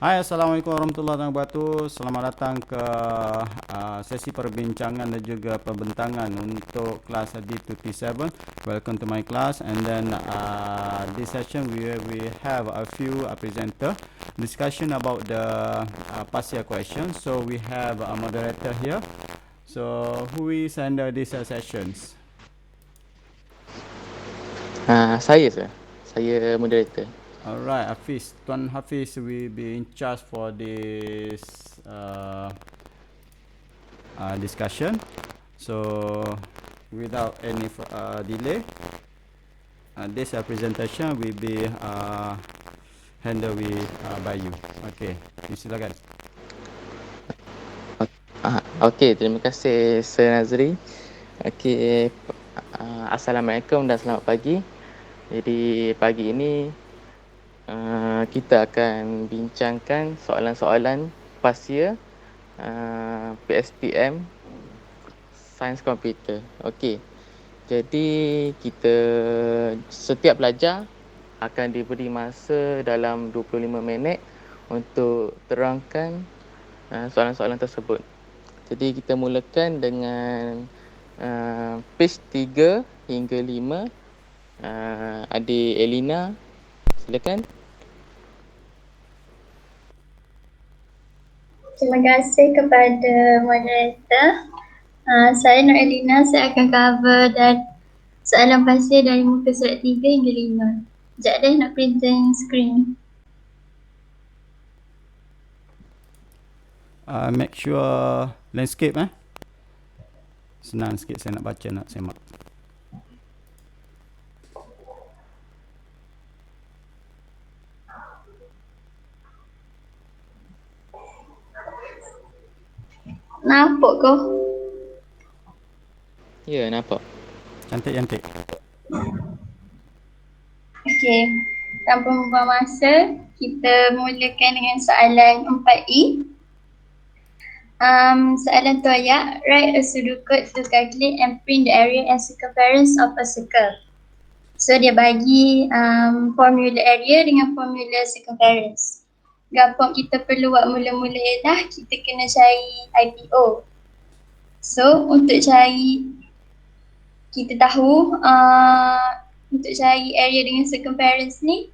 Hai, Assalamualaikum warahmatullahi wabarakatuh. Selamat datang ke sesi perbincangan dan juga pembentangan untuk kelas D2T7. Welcome to my class. And then this session we have a few presenter discussion about the past year questions. So we have a moderator here. So who is under these sessions? Saya sir. Saya moderator. Alright, Hafiz. Tuan Hafiz will be in charge for this discussion. So without any delay, this presentation will be handled by you. Okay, silakan. Okey, terima kasih Sir Nazri. Okey, Assalamualaikum dan selamat pagi. Jadi pagi ini kita akan bincangkan soalan-soalan past year PSPM Sains Komputer. Okey. Jadi kita setiap pelajar akan diberi masa dalam 25 minit untuk terangkan soalan-soalan tersebut. Jadi kita mulakan dengan page 3 hingga 5. Adik Elina, silakan. Terima kasih kepada moderator. Saya Nur Elina, saya akan cover soalan pasir dari muka surat 3 hingga 5. Sekejap deh nak present screen. Make sure landscape senang sikit saya nak baca, nak semak. Nampak kau? Ya, nampak. Cantik-cantik. Okey, tanpa membuang masa, kita mulakan dengan soalan 4E. Soalan tu ayat, write a pseudocode to calculate and print the area and circumference of a circle. So dia bagi formula area dengan formula circumference. Gapo kita perlu buat mula-mula ialah kita kena cari IPO. So untuk cari, kita tahu untuk cari area dengan circumference ni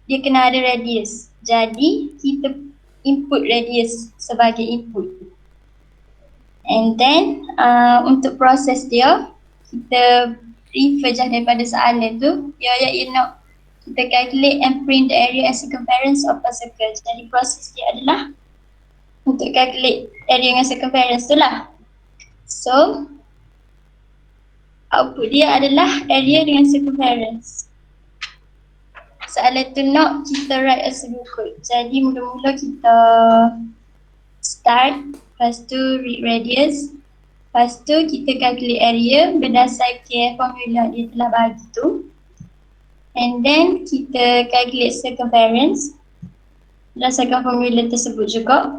dia kena ada radius. Jadi kita input radius sebagai input. And then untuk proses dia, kita refer je daripada soalan tu. Dia nak kita calculate and print the area and circumference of a circle. Jadi proses dia adalah untuk calculate area dengan circumference tu lah. So output dia adalah area dengan circumference. Soalan tu nak kita write a pseudocode. Jadi mula-mula kita start, lepas tu read radius, lepas tu kita calculate area berdasarkan formula dia telah bagi tu. And then kita calculate circumference berdasarkan formula tersebut juga.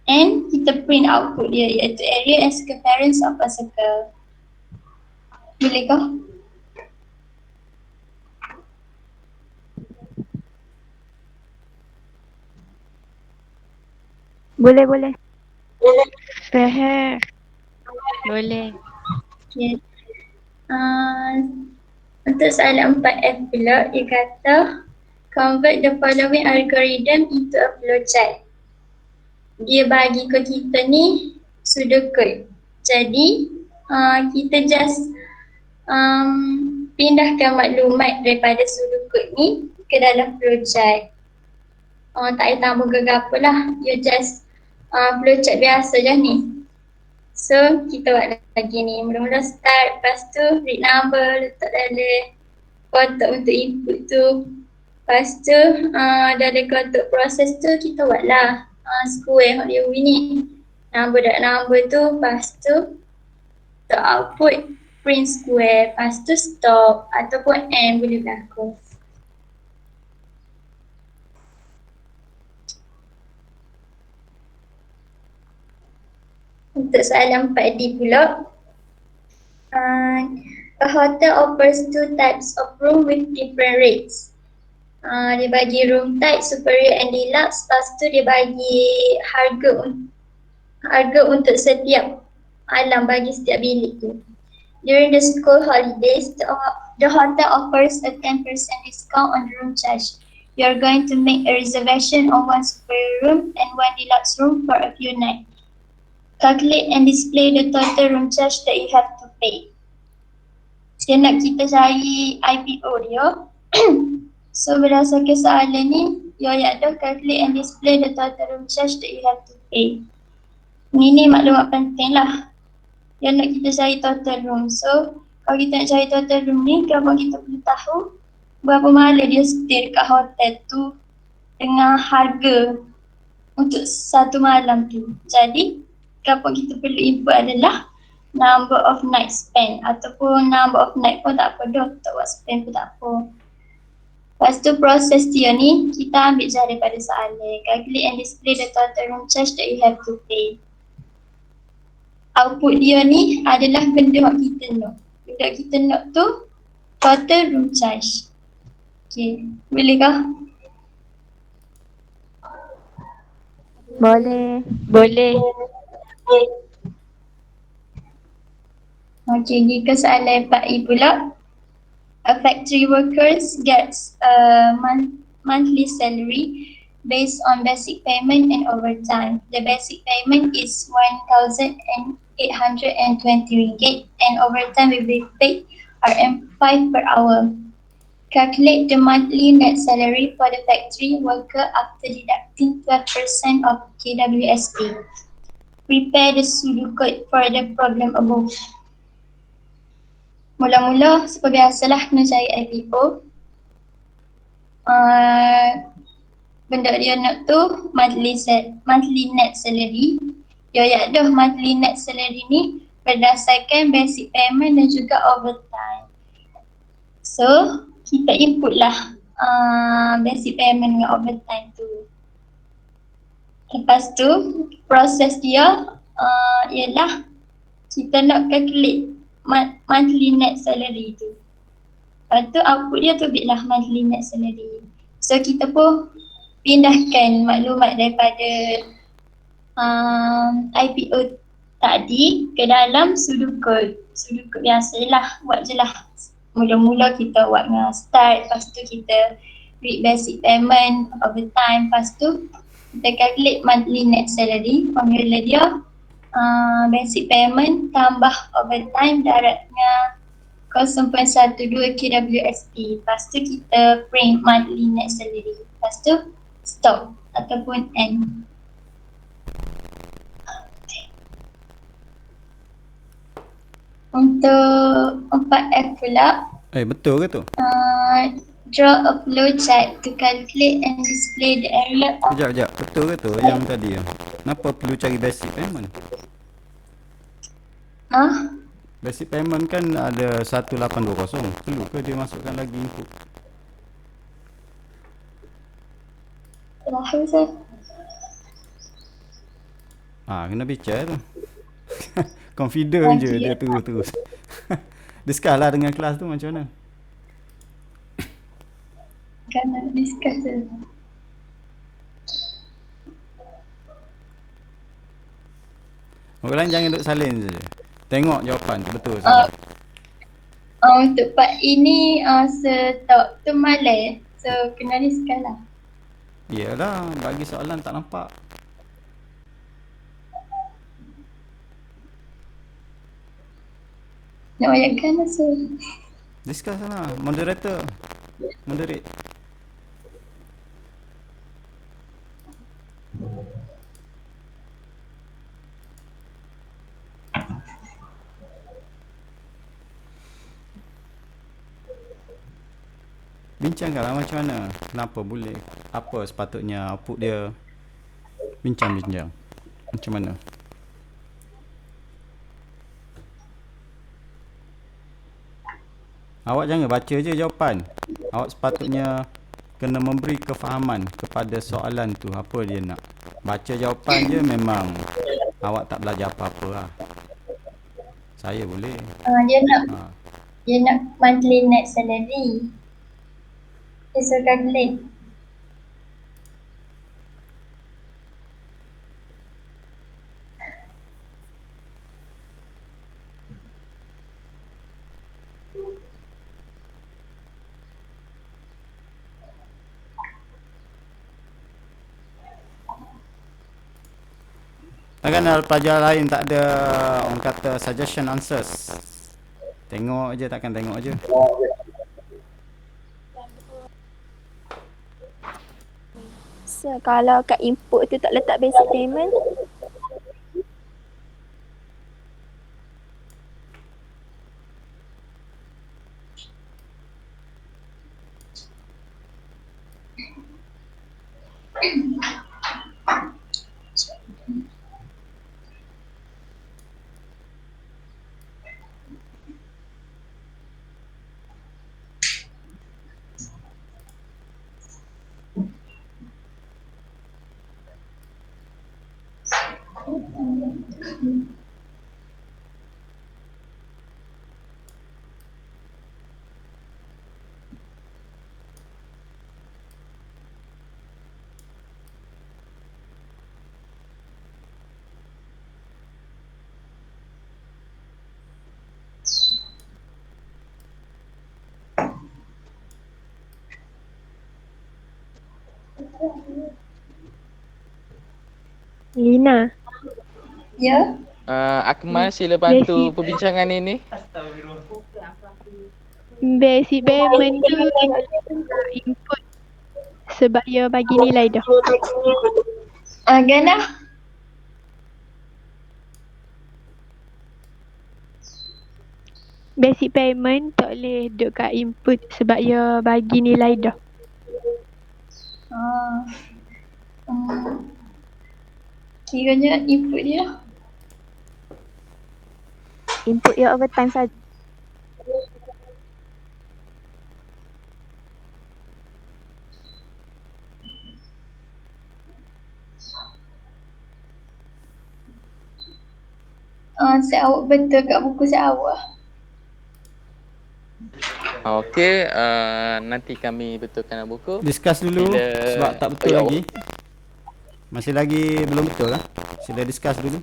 And kita print output dia iaitu area and circumference of a circle. Boleh kah? Boleh. Faham. Boleh. Okay. Untuk soalan 4F pula, dia kata convert the following algorithm into a flowchart. Dia bagi ke kita ni pseudocode. Jadi kita just pindahkan maklumat daripada pseudocode ni ke dalam flowchart. Tak payah tambah apa lah. Dia just flowchart biasa je ni. So kita buat lagi ni. Mula-mula start, lepas tu read number, letak dalam kotak untuk input tu. Lepas tu dalam kotak proses tu kita buatlah square yang dia ni. Number tu, lepas tu untuk output print square, lepas tu stop ataupun end boleh berlaku. Untuk soalan 4D pula, a hotel offers two types of room with different rates. Dia bagi room type superior and deluxe. Lepas tu dia bagi harga untuk setiap malam bagi setiap bilik tu. During the school holidays, the hotel offers a 10% discount on the room charge. You are going to make a reservation of one superior room and one deluxe room for a few nights. Calculate and display the total room charge that you have to pay. Dia nak kita cari IPO dia. So berdasarkan soalan ni, you have to calculate and display the total room charge that you have to pay. Ni maklumat penting lah. Dia nak kita cari total room. So kalau kita nak cari total room ni, kalau kita perlu tahu berapa malam dia stay dekat hotel tu dengan harga untuk satu malam tu. Jadi apa kita perlu input adalah number of night spend ataupun number of night pun tak apa dah, tak buat spend pun tak apa. Lepas tu proses dia ni kita ambil je daripada soalan. Calculate and display the total room charge that you have to pay. Output dia ni adalah benda yang kita nak. Benda yang kita nak tu total room charge. Okay, boleh kah? Boleh. Boleh. Okay, jika soalan 4i pula. A factory workers gets a monthly salary based on basic payment and overtime. The basic payment is 1,820 ringgit and overtime will be paid RM5 per hour. Calculate the monthly net salary for the factory worker after deducting 12% of KWSP. Prepare the pseudo code for the problem above. Mula-mula seperti biasalah kena cari IPO. Benda dia nak tu monthly net salary. Dia ada monthly net salary ni berdasarkan basic payment dan juga overtime. So kita input lah basic payment dengan overtime tu. Lepas tu proses dia ialah kita nak calculate monthly net salary tu. Lepas tu output dia tu lah monthly net salary. So kita pun pindahkan maklumat daripada IPO tadi ke dalam pseudo code. Pseudo code biasalah, buat je lah. Mula-mula kita buat dengan start, lepas tu kita read basic payment, overtime, lepas tu kita calculate monthly net salary. Formula dia basic payment tambah overtime daratnya 0.12 KWSP. Lepas tu kita print monthly net salary. Lepas tu stop ataupun end. Untuk 4F pula, Betul ke tu? draw a flow chart to calculate and display the area of... Sekejap. Betul ke tu yang tadi? Kenapa perlu cari basic payment? Basic payment kan ada 1820. Perlu ke dia masukkan lagi input? Faham saya? Kena bicara tu. Confident je dia terus. Discuss lah dengan kelas tu macam mana? Kan nak discuss je. Orang lain jangan duduk salin saja. Tengok jawapan tu betul salah. Untuk part ini setok tu malas. So kena discuss lah. Iyalah, bagi soalan tak nampak. Nak bayarkan lah so. Discuss lah. Moderator. Moderate. Bincangkanlah macam mana. Kenapa boleh. Apa sepatutnya output dia. Bincang-bincang. Macam mana. Awak jangan baca je jawapan. Awak sepatutnya kena memberi kefahaman kepada soalan tu. Apa dia nak. Baca jawapan je memang awak tak belajar apa-apa lah. Saya boleh. Dia nak monthly net salary. Isocalculate. Takkan pelajar lain tak ada orang kata suggestion answers. Tengok je, takkan tengok je. So, kalau kat input tu tak letak basic payment, Lina, Ya. Akmal sila bantu perbincangan ini. basic payment tu input sebab dia bagi nilai dah. Gana. Basic payment tak boleh duduk kat input sebab dia bagi nilai dah. Kiranya input dia. Input dia overtime saja. Set awak betul kat buku set awak. Okey, nanti kami betulkan dalam buku. Discuss dulu sebab tak betul ya, lagi. Masih lagi belum betul lah. Sila discuss dulu.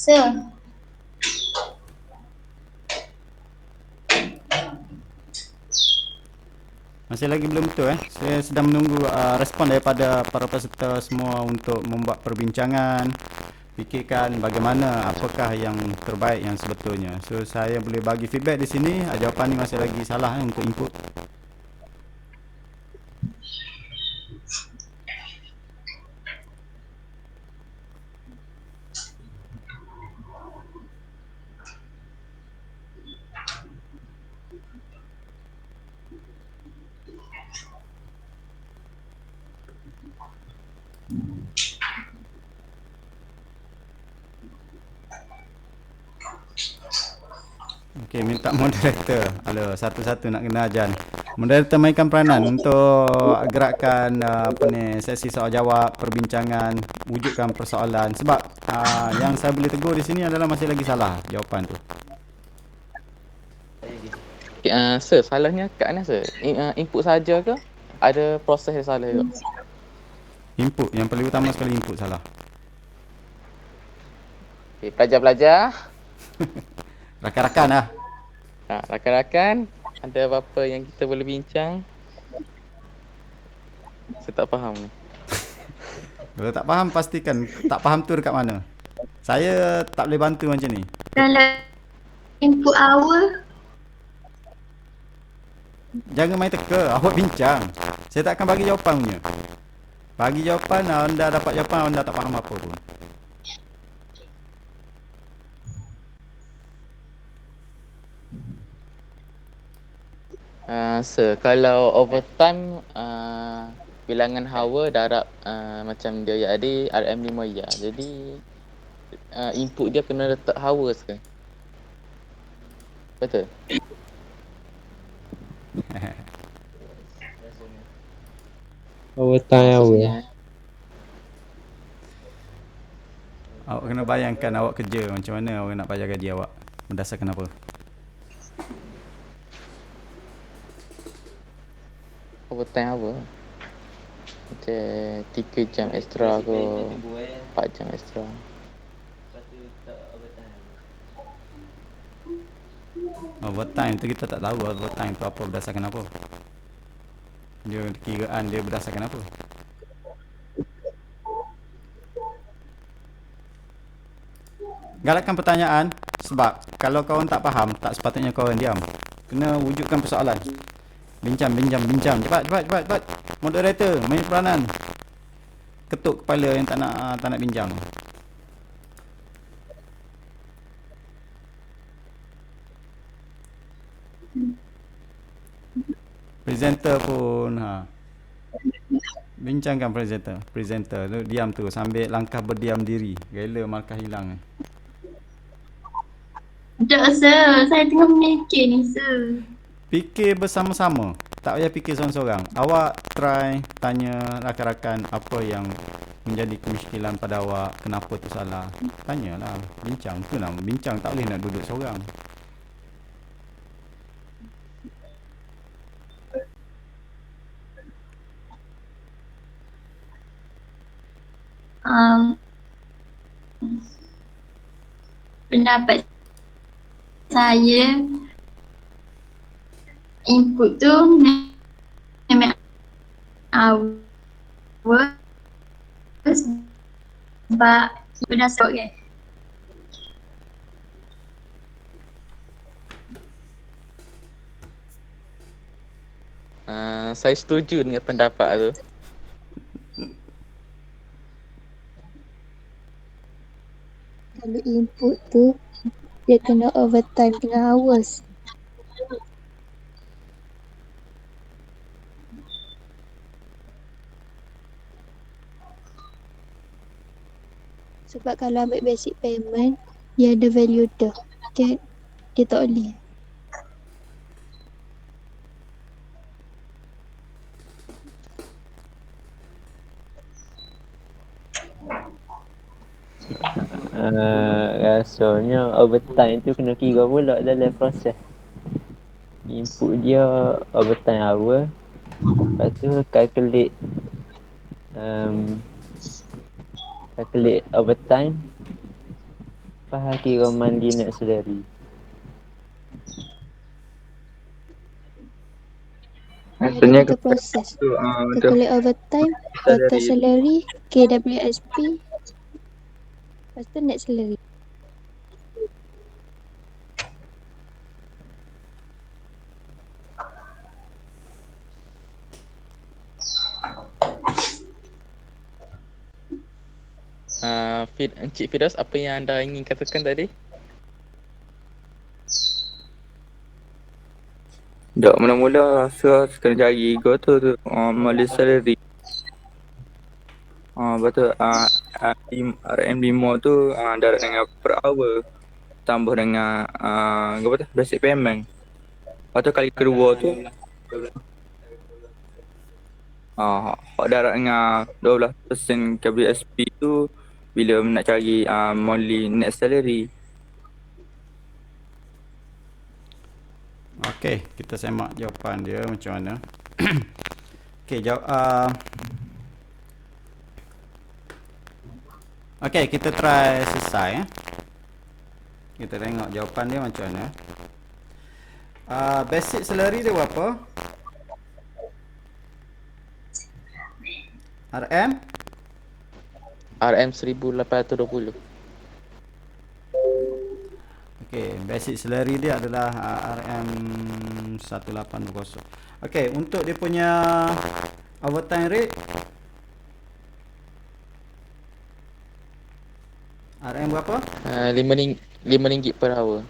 So, Masih lagi belum betul Saya sedang menunggu respon daripada para peserta semua untuk membuat perbincangan, fikirkan bagaimana apakah yang terbaik yang sebetulnya. So saya boleh bagi feedback di sini. Jawapan ni masih lagi salah untuk input. Okey, minta moderator. Alah, satu-satu nak kena ajan. Moderator mainkan peranan untuk gerakkan sesi soal jawab, perbincangan, wujudkan persoalan. Sebab yang saya boleh tegur di sini adalah masih lagi salah jawapan tu. Sir, salahnya kat mana sir? Input saja ke? Ada proses yang salah juga? Input, yang paling utama sekali input salah. Okay, pelajar-pelajar, Rakan-rakan lah. rakan-rakan, ada apa-apa yang kita boleh bincang? Saya tak faham ni. Kalau tak faham, pastikan tak faham tu dekat mana. Saya tak boleh bantu macam ni. dalam input awal, Jangan main teka, awak bincang. Saya tak akan bagi jawapan punya. Bagi jawapan, anda dapat jawapan, anda tak faham apa pun. Sir, kalau overtime bilangan hour darab macam dia jadi RM5 ya. Jadi input dia kena letak hours ke? Betul? Overtime hour. Maksudnya, Awak kena bayangkan awak kerja macam mana orang nak bayar gaji awak. Berdasarkan apa? Overtime apa? Macam 3 jam ekstra ke 4 jam ekstra. Overtime tu kita tak tahu overtime tu apa, berdasarkan apa. Dia kiraan dia berdasarkan apa. Galakkan pertanyaan, sebab kalau kawan tak faham, tak sepatutnya kawan diam. Kena wujudkan persoalan. Bincang. Cepat. Moderator, main peranan. Ketuk kepala yang tak nak bincang. Presenter pun bincangkan presenter tu diam tu sambil langkah berdiam diri, rela markah hilang. Tak sir, saya tengah memikir ni sir. Fikir bersama-sama, tak payah fikir seorang-seorang. Awak try tanya rakan-rakan apa yang menjadi kemusykilan pada awak, kenapa tu salah. Tanyalah, bincang tu lah, bincang, tak boleh nak duduk seorang. Pendapat saya, input tu memang awal sebab berdasarkan Saya setuju dengan pendapat tu. Kalau input tu dia kena overtime, kena hours. Sebab kalau ambil basic payment, dia ada value dia. Dia tak boleh. Rasanya overtime tu kena kira pula dalam proses. Input dia overtime hour. Lepas tu calculate overtime. Lepas kira monthly net salary. Ada 3 proses. Calculate overtime, total salary, KWSP, lepas tu net salary. Encik Firdaus, apa yang anda ingin katakan tadi? Tak, mula-mula rasa kena cari kau tu monthly salary. Lepas tu RM5 tu darat dengan per hour, tambah dengan apa tu, basic payment. Lepas tu kali kedua tu hak darat dengan 12% KWSP tu bila nak cari monthly net salary. Okey, kita semak jawapan dia macam mana. Okey, okey, kita try selesai. Kita tengok jawapan dia macam mana. Basic salary dia berapa? RM 1820. Okey, basic salary dia adalah RM 1820. Okey, untuk dia punya overtime rate RM berapa? RM5 per hour.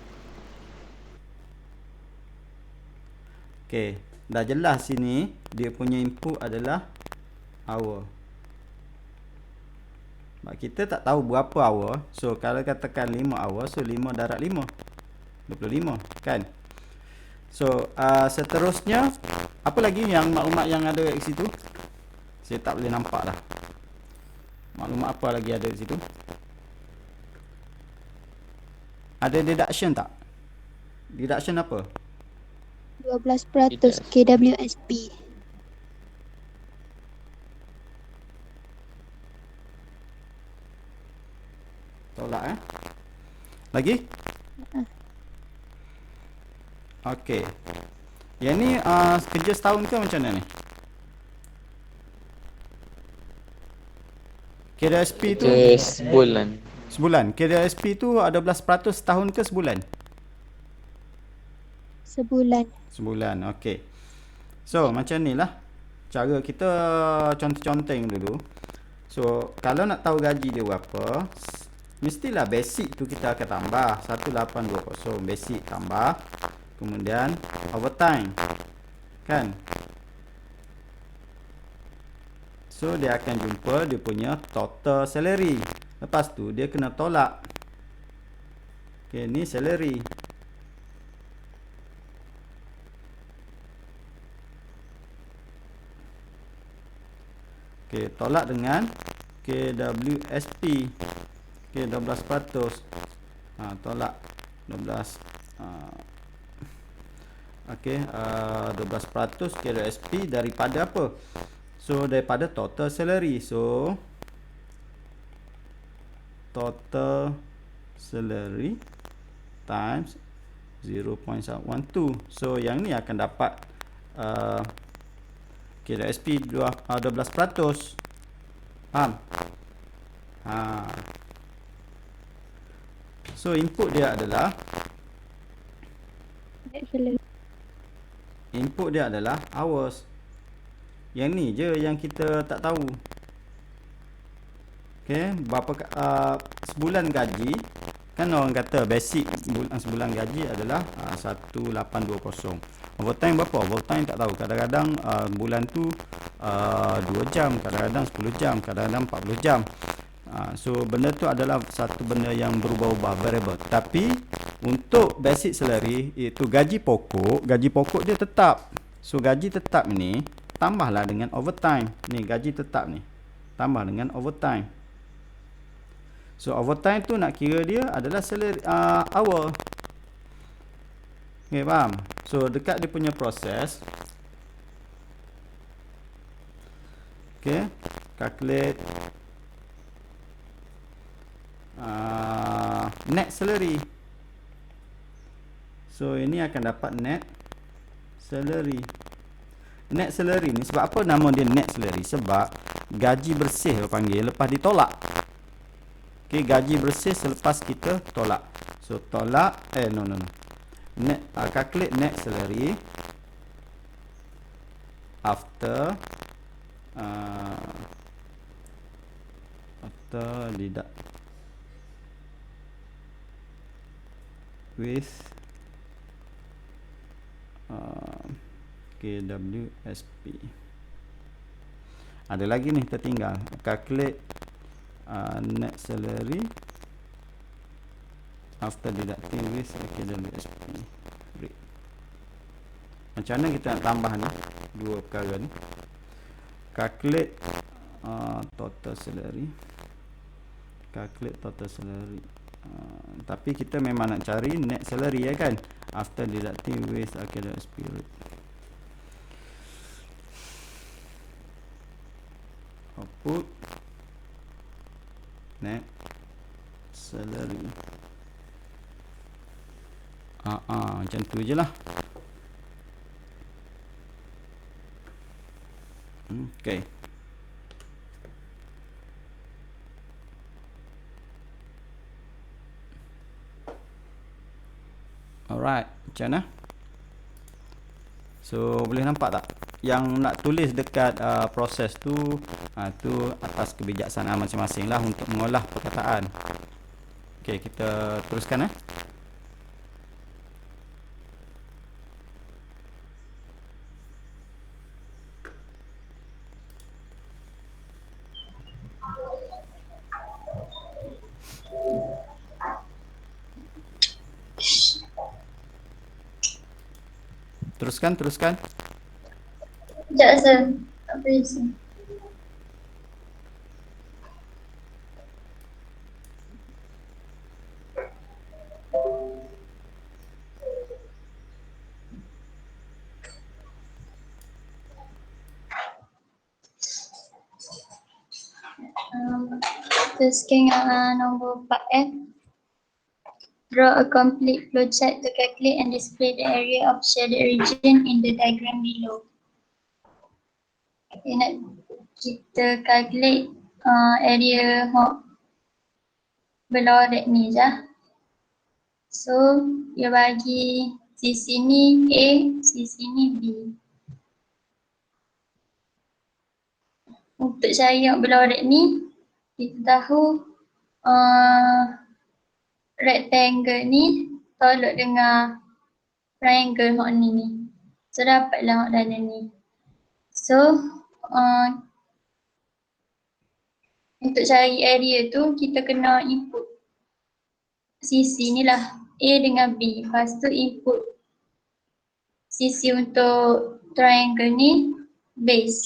Okey, dah jelas sini dia punya input adalah hour. Sebab kita tak tahu berapa hour. So kalau katakan 5 hour, so 5 darab 5 25 kan. So seterusnya apa lagi yang maklumat yang ada di situ? Saya tak boleh nampak dah. Maklumat apa lagi ada di situ? Ada deduction tak? Deduction apa? 12% KWSP. Tolak Lagi? Okey. Yang ni kerja setahun ke macam mana ni? KWSP tu Kerja sebulan. sebulan. KWSP tu 12% setahun ke sebulan? Sebulan. Sebulan. Okey. So, macam ni lah. Cara kita conteng dulu. So, kalau nak tahu gaji dia berapa, mestilah basic tu kita akan tambah 1820 basic tambah, kemudian overtime, kan? So dia akan jumpa dia punya total salary. Lepas tu dia kena tolak. Okay, ni salary. Okay, tolak dengan KWSP. Okay, 12%. Tolak 12. Okay, 12% KWSP daripada apa? So, daripada total salary. So, total salary times 0.12. So, yang ni akan dapat KWSP 12%. Faham? So, input dia adalah hours. Yang ni je yang kita tak tahu. Okay, berapa sebulan gaji, kan orang kata basic sebulan gaji adalah 1820. Overtime berapa? Overtime tak tahu. Kadang-kadang bulan tu 2 jam, kadang-kadang 10 jam, kadang-kadang 40 jam. So benda tu adalah satu benda yang berubah-ubah, variable. Tapi untuk basic salary itu gaji pokok dia tetap. So gaji tetap ni tambahlah dengan overtime. Ni gaji tetap ni tambah dengan overtime. So overtime tu nak kira dia adalah salary hour. Okay, faham? So dekat dia punya proses, okay, calculate net salary. So ini akan dapat net salary. Net salary ni sebab apa nama dia net salary? Sebab gaji bersih dia panggil lepas ditolak. Okay, gaji bersih selepas kita tolak. So tolak net, calculate net salary after deduct with KWSP. Ada lagi ni tertinggal, calculate net salary after deducting with KWSP rate. Macam mana kita nak tambah ni dua perkara ni? Calculate total salary, calculate total salary. Tapi kita memang nak cari net salary ya kan, after deducting with KWSP rate. Output net salary. Macam tu je lah. Okay. Alright, macam mana? So boleh nampak tak? Yang nak tulis dekat proses tu, tu atas kebijaksanaan masing-masing lah untuk mengolah perkataan. Okay, kita teruskan Teruskan. Sekejap sir. Tak boleh sir. Terus nombor 4 Draw a complete flowchart to calculate and display the area of shaded region in the diagram below. Okay, nak kita calculate area berlorek ni je. So, dia bagi sisi ni A, sisi ni B. Untuk cari yang berlorek ni, kita tahu rectangle ni tolak dengan triangle hok ni. So, dapatlah hok dalam ni. So, untuk cari area tu, kita kena input sisi ni lah, A dengan B. Lepas tu input sisi untuk triangle ni, base.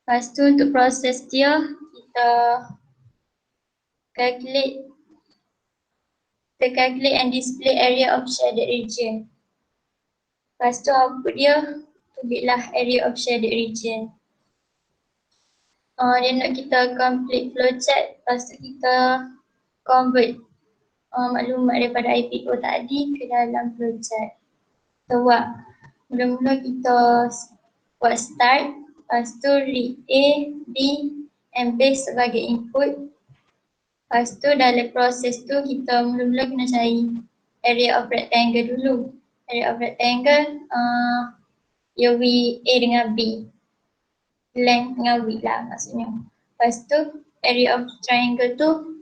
Lepas tu untuk proses dia, kita calculate and display area of shaded region. Lepas tu output dia, tubiklah area of shaded region. Dia nak kita complete flowchart, lepas tu kita convert maklumat daripada IPO tadi ke dalam flowchart. Kita buat, mula-mula kita buat start, lepas tu read A, B and base sebagai input. Lepas tu dalam proses tu kita mula-mula kena cari area of rectangle dulu. Area of rectangle, ia width A dengan B. Length dengan width lah maksudnya. Lepas tu area of triangle tu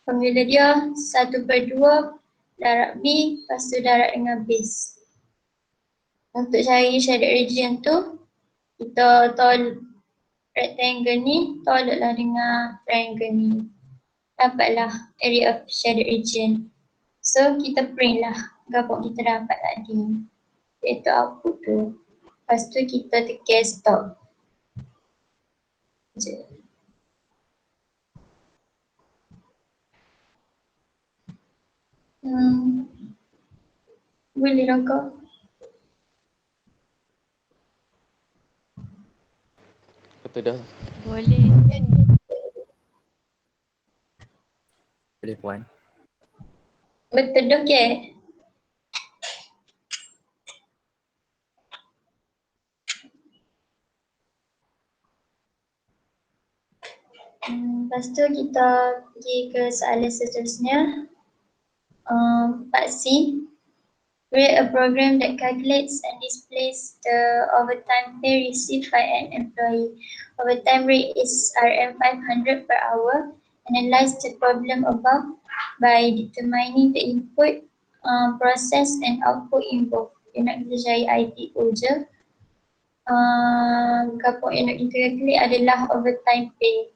formula dia 1/2 darab B, lepas tu darab dengan base. Untuk cari shaded region tu, kita rectangle ni tolaklah dengan triangle ni. Dapatlah area of shaded region. So kita print lah apa kita dapat tadi, iaitu output tu. Lepas tu kita tekan stop je. Boleh lah kau. Betul dah. Boleh. Boleh puan. Betul dah ke? Lepas tu kita pergi ke soalan seterusnya. Part C. Create a program that calculates and displays the overtime pay received by an employee. Overtime rate is RM500 per hour. Analyze the problem above by determining the input, process and output in both. Dia nak kita cari IPO je. Apa yang nak kita calculate adalah overtime pay.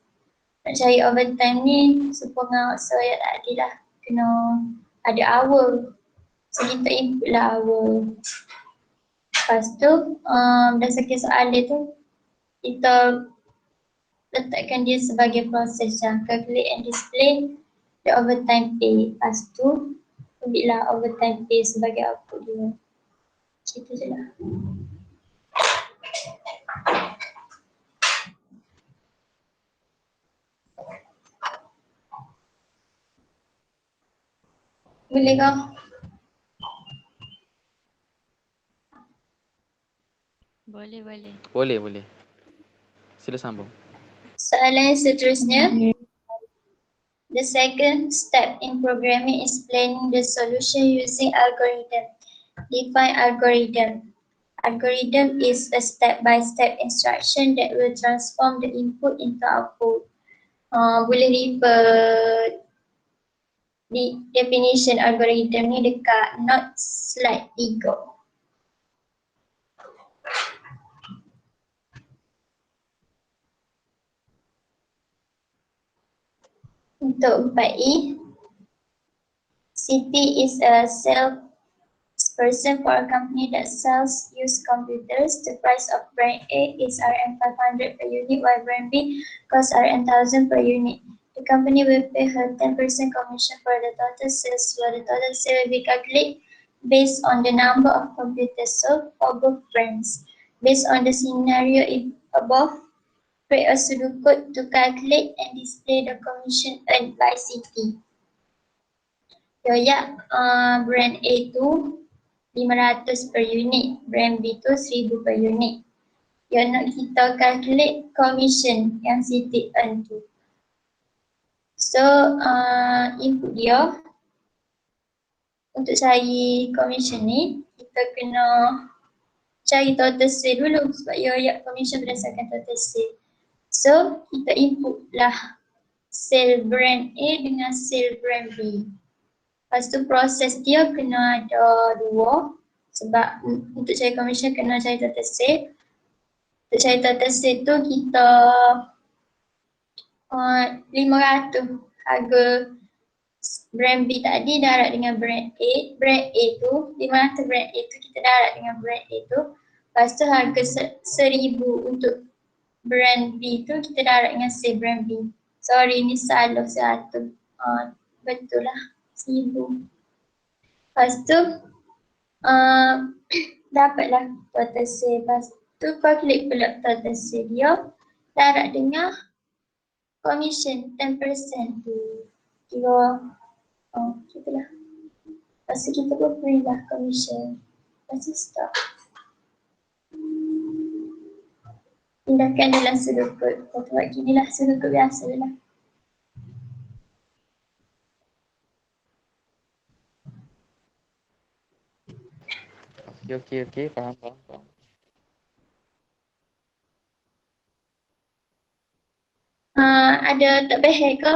Nak cari overtime ni supaya saya tak adil lah. Kena ada hour. So kita input lah hour. Lepas tu berdasarkan soalan tu, kita letakkan dia sebagai proses je. Calculate and display the overtime pay. Lepas tu, ambillah overtime pay sebagai output dia. Gitu je lah. Boleh kau? Boleh. Boleh. Sila sambung. Soalan seterusnya. The second step in programming is planning the solution using algorithm. Define algorithm. Algorithm is a step-by-step instruction that will transform the input into output. Boleh refer di definition algorithm ni dekat note slide 3. Untuk 4E, Siti is a salesperson for a company that sells used computers. The price of brand A is RM500 per unit, while brand B costs RM1,000 per unit. The company will pay her 10% commission for the total sales, while the total sale will be calculated based on the number of computers sold for both brands. Based on the scenario above, create a pseudocode to calculate and display the commission earned by CT. Yoyak brand A tu 500 per unit, brand B tu 1000 per unit. Yang nak kita calculate commission yang CT earn tu. So input dia untuk cari commission ni, kita kena cari total sale dulu sebab yoyak commission berdasarkan total sale. So kita input lah sale brand A dengan sale brand B. Lepas tu proses dia kena ada dua sebab untuk cari commission kena cari total sale. Untuk cari total sale tu kita 500 harga brand B tadi darab dengan brand A. Brand A tu 500 brand A tu kita darab dengan brand A tu. Lepas tu harga 1000 untuk brand B tu kita darab dengan sale brand B. Sorry ni salah 100. Betul lah 1000. Lepas tu dapatlah total sale. Lepas tu calculate pula total sale dia darab dengan commission 10% tu. Kira gitulah. Lepas tu kita pun print lah commission. Lepas tu stop. Pindahkan dalam pseudocode. Kita buat gini lah pseudocode biasa lah. Okey, faham. Ada tak faham ke?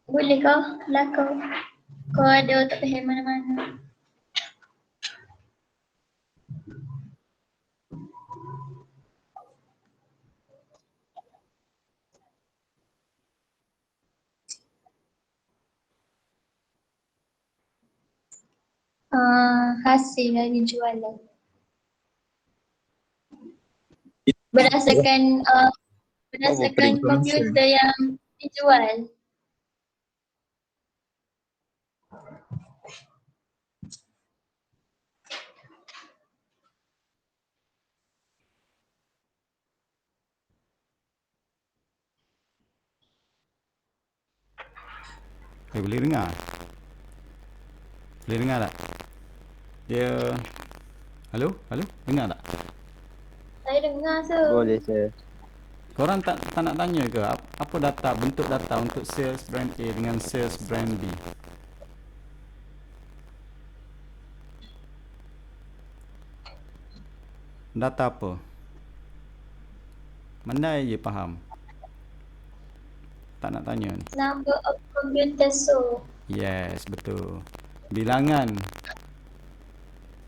Boleh kau? Lah kau ada tak faham mana-mana. Hasil dari jualan. Berdasarkan komputer yang dijual. Boleh dengar? Boleh dengar tak? Dia Halo? Dengar tak? Saya dengar sir. Boleh sir. Korang tak nak tanya ke apa data, bentuk data untuk sales brand A dengan sales brand B? Data apa? Mana je faham? Tak nak tanya ni. Number of computer sold. Yes, betul. Bilangan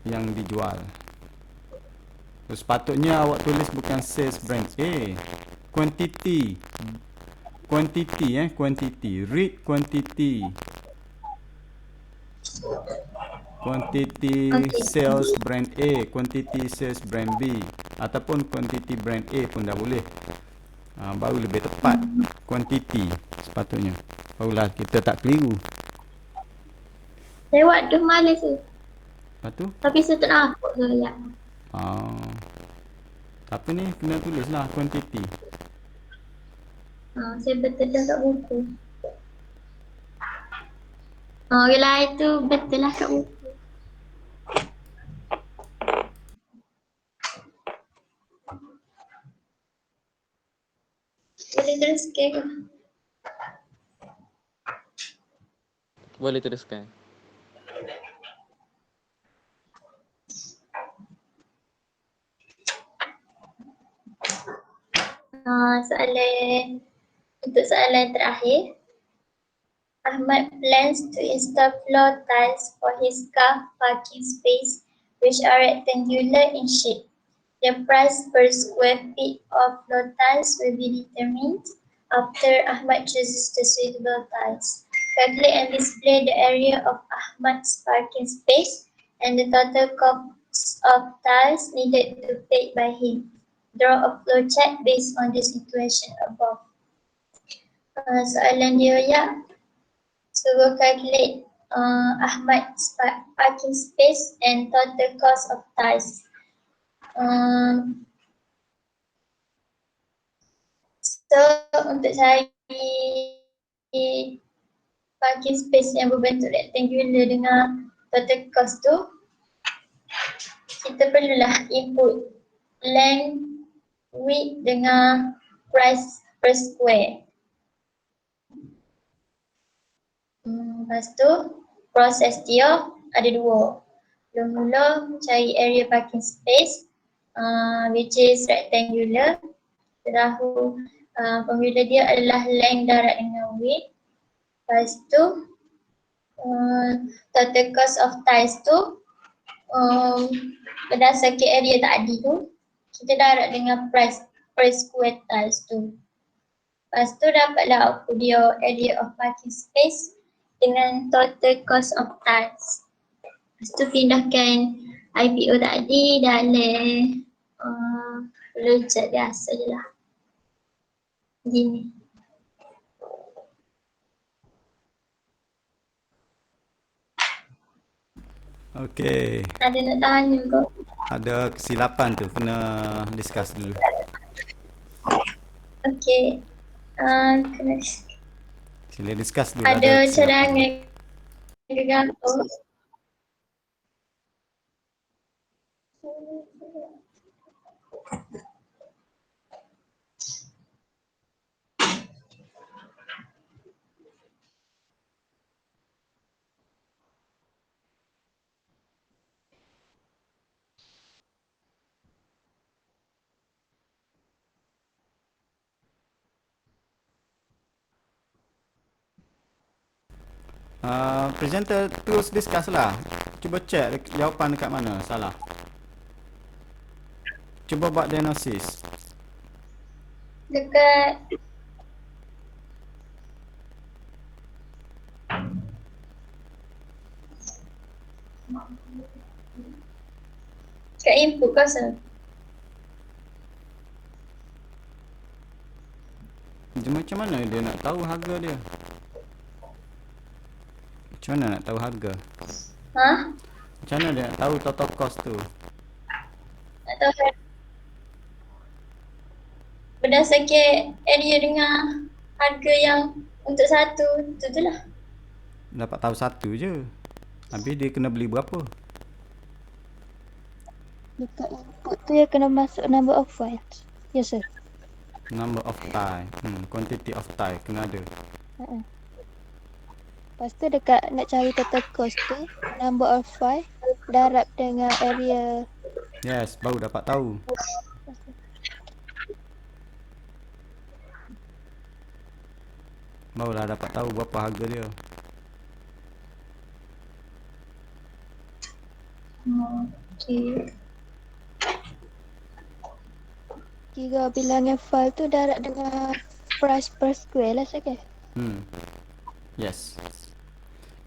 yang dijual. So, sepatutnya awak tulis bukan sales brand A. Quantity. Read quantity. Quantity Okay. sales brand A, quantity sales brand B, ataupun quantity brand A pun dah boleh. Baru lebih tepat quantity sepatutnya. Barulah kita tak keliru. Lewat dah malas tu. Lepas tu Tapi saya tak nampak saya. apa ni, kena tulis lah quantity. Saya betul dah kat buku. Orang lain tu betul lah kat buku. Boleh teruskan ke? Boleh teruskan. Untuk soalan terakhir. Ahmad plans to install floor tiles for his car parking space which are rectangular in shape. The price per square feet of floor tiles will be determined after Ahmad chooses the suitable tiles. Calculate and display the area of Ahmad's parking space and the total cost of tiles needed to pay by him. Draw a flow chart based on the situation above. Soalan dia ya, suruh calculate Ahmad's parking space and total cost of ties. So untuk cari parking space yang berbentuk rectangular dengan total cost tu, kita perlulah input length, width dengan price per square. Lepas tu proses dia ada dua. Mula-mula cari area parking space which is rectangular. Terahu formula dia adalah length darab dengan width. Lepas tu total cost of ties tu berdasarkan area tadi tu kita darab dengan price per square ties tu. Lepas tu dapatlah output dia area of parking space dengan total cost of ties. Lepas tu pindahkan IPO tadi dalam flowchart biasa je lah. Gini. Okey. Ada nak tanya ke? Ada kesilapan tu, kena discuss dulu. Okey. Kena Sila discuss dulu. ada kesilapan. cadangan gegantung. Presenter terus discuss lah. Cuba check jawapan dekat mana salah. Cuba buat diagnosis. Dekat kat input kosong. Macam mana dia nak tahu harga dia? Macam mana nak tahu harga? Ha? Macam mana dia nak tahu total cost tu? Atau berdasarkan area dengan harga yang untuk satu tu lah. Dapat tahu satu je. Habis dia kena beli berapa? Dekat input tu dia kena masuk number of files. Yes sir. Number of tie. Quantity of tie kena ada. Lepas tu dekat nak cari total cost tu, number of file darab dengan area. Yes, baru dapat tahu. Barulah dapat tahu berapa harga dia. Okay. Kira bilangan file tu darab dengan price per square lah sekali. Yes.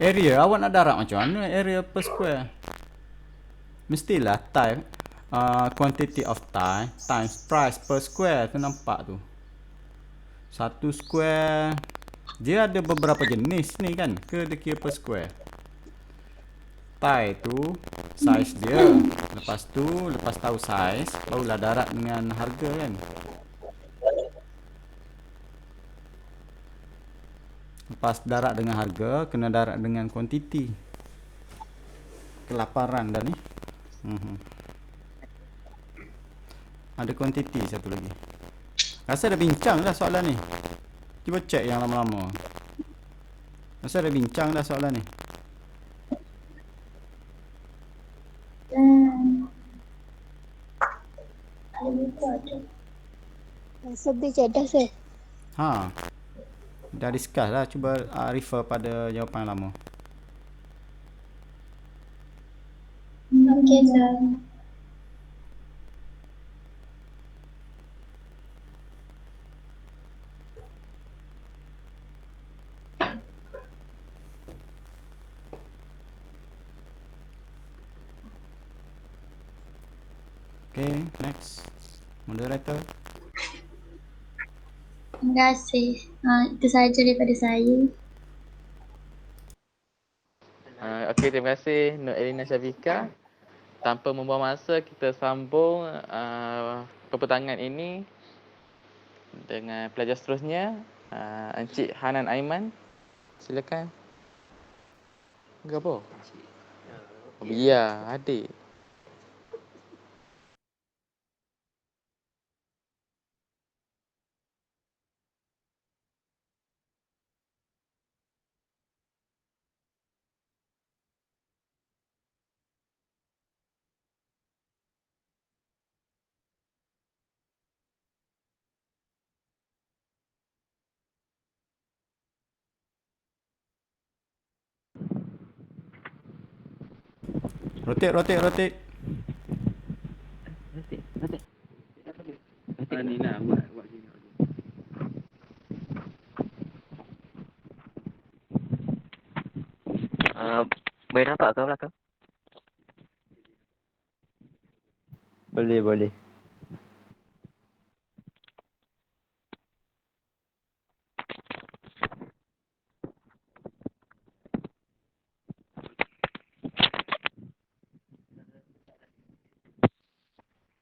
Area awak nak darab macam mana area per square? Mestilah type quantity of tie times price per square tu, nampak tu. Satu square dia ada beberapa jenis ni kan, ke dia kira per square? Tie tu size dia. Lepas tahu size, barulah darab dengan harga kan. Lepas darab dengan harga, kena darab dengan kuantiti. Kelaparan dah ni. Ada kuantiti satu lagi. Rasa dah bincang dah soalan ni. Cuba cek yang lama-lama. Rasa dah bincang dah soalan ni. Sebab je dah sir. Dah discuss lah. Cuba refer pada jawapan lama. Okay sir. Okay, next. Moderator. Terima kasih. Itu sahaja daripada saya. Okey, terima kasih Nur Elina Syafika. Tanpa membuang masa, kita sambung pepetangan ini dengan pelajar seterusnya, Encik Hanan Aiman. Silakan. Enggak apa? Oh, ya, adik. Rotate, rotate, rotate. Ni lah buat gini. Boleh nampak ke belakang? Boleh, boleh.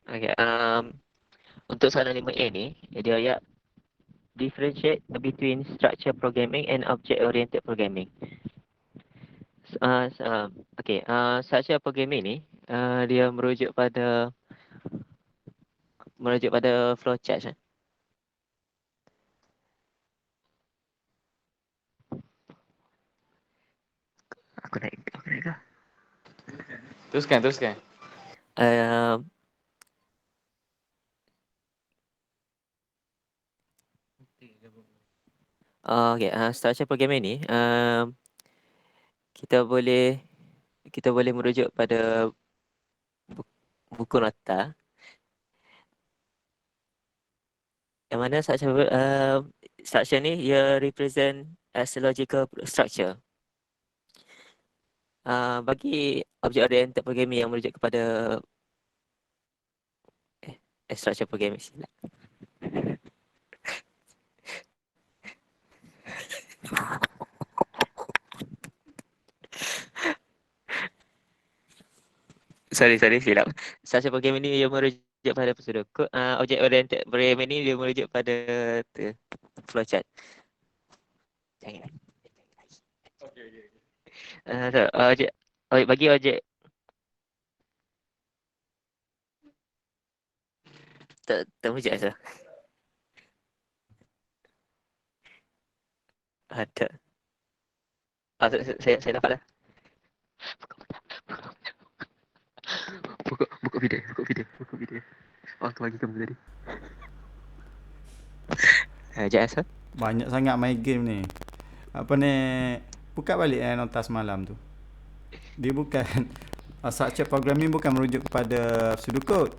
Okay, untuk soalan 5A ni, dia ayat differentiate between structure programming and object-oriented programming. Okay, structure programming ni, dia merujuk pada flowchart. Aku naik ke? Teruskan. Okay, structure programming ni, kita boleh merujuk pada buku nota yang mana structure ni ia represent as a logical structure. Bagi object oriented programming yang merujuk kepada structure programming silap. Sorry, silap. Structure programming ni ia merujuk pada prosedur kod. Object oriented programming ni dia merujuk pada flowchart. Jangan. Bagi objek terhujat sah. Ada. Saya dapat dah. Buka video. Oh, tu bagi kamu tadi. Sekejap sah. Banyak sangat main game ni. Apa ni? Buka balik nota semalam tu. Dia bukan structure programming bukan merujuk kepada pseudocode.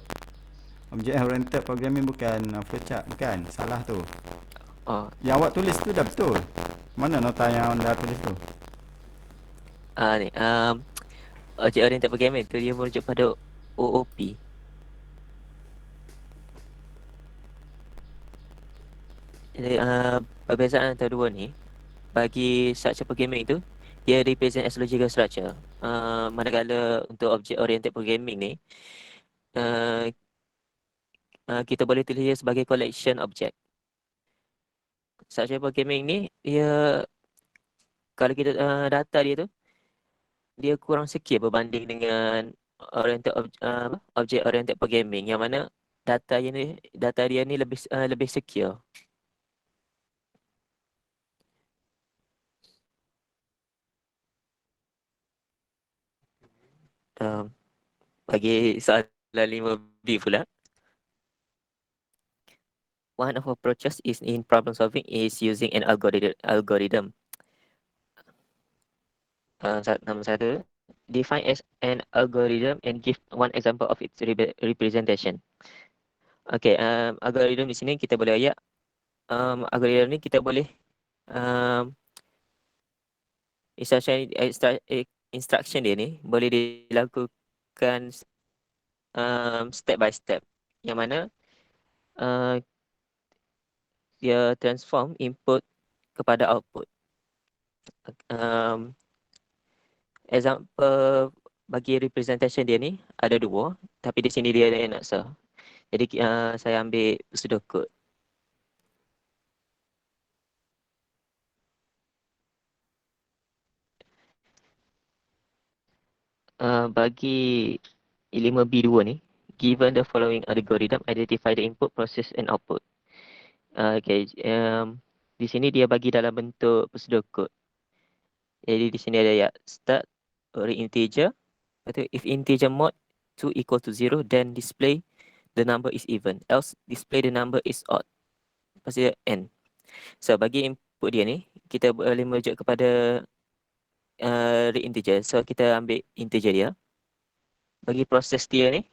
Object oriented programming bukan flowchart, bukan. Salah tu. Oh, Yang awak tulis tu dah betul. Mana nota yang anda tulis tu? ni object oriented programming tu dia merujuk pada OOP. Jadi perbezaan antara dua ni, bagi structure programming tu dia represent as logical structure. Manakala untuk object oriented programming ni kita boleh tulis dia sebagai collection object. Structure programming ni dia, kalau kita data dia tu dia kurang secure berbanding dengan object oriented programming, yang mana data dia ni lebih secure. Bagi soalan 5B pula. One of approaches in problem solving is using an algorithm. Nombor 1, define as an algorithm and give one example of its representation. Okay, algorithm di sini kita boleh ayat. Algorithm ni kita boleh instruction dia ni boleh dilakukan step by step, yang mana dia transform input kepada output. Example bagi representation dia ni ada dua, tapi di sini dia ada yang naksa. Jadi saya ambil pseudocode. Bagi 5B2 ni, given the following algorithm, identify the input, process and output. Di sini dia bagi dalam bentuk pseudocode. Jadi di sini ada ya start or integer. Atau if integer mod 2 equal to 0, then display the number is even. Else display the number is odd. Pasti n. So bagi input dia ni, kita boleh merujuk kepada real integer. So kita ambil integer dia. Bagi proses dia ni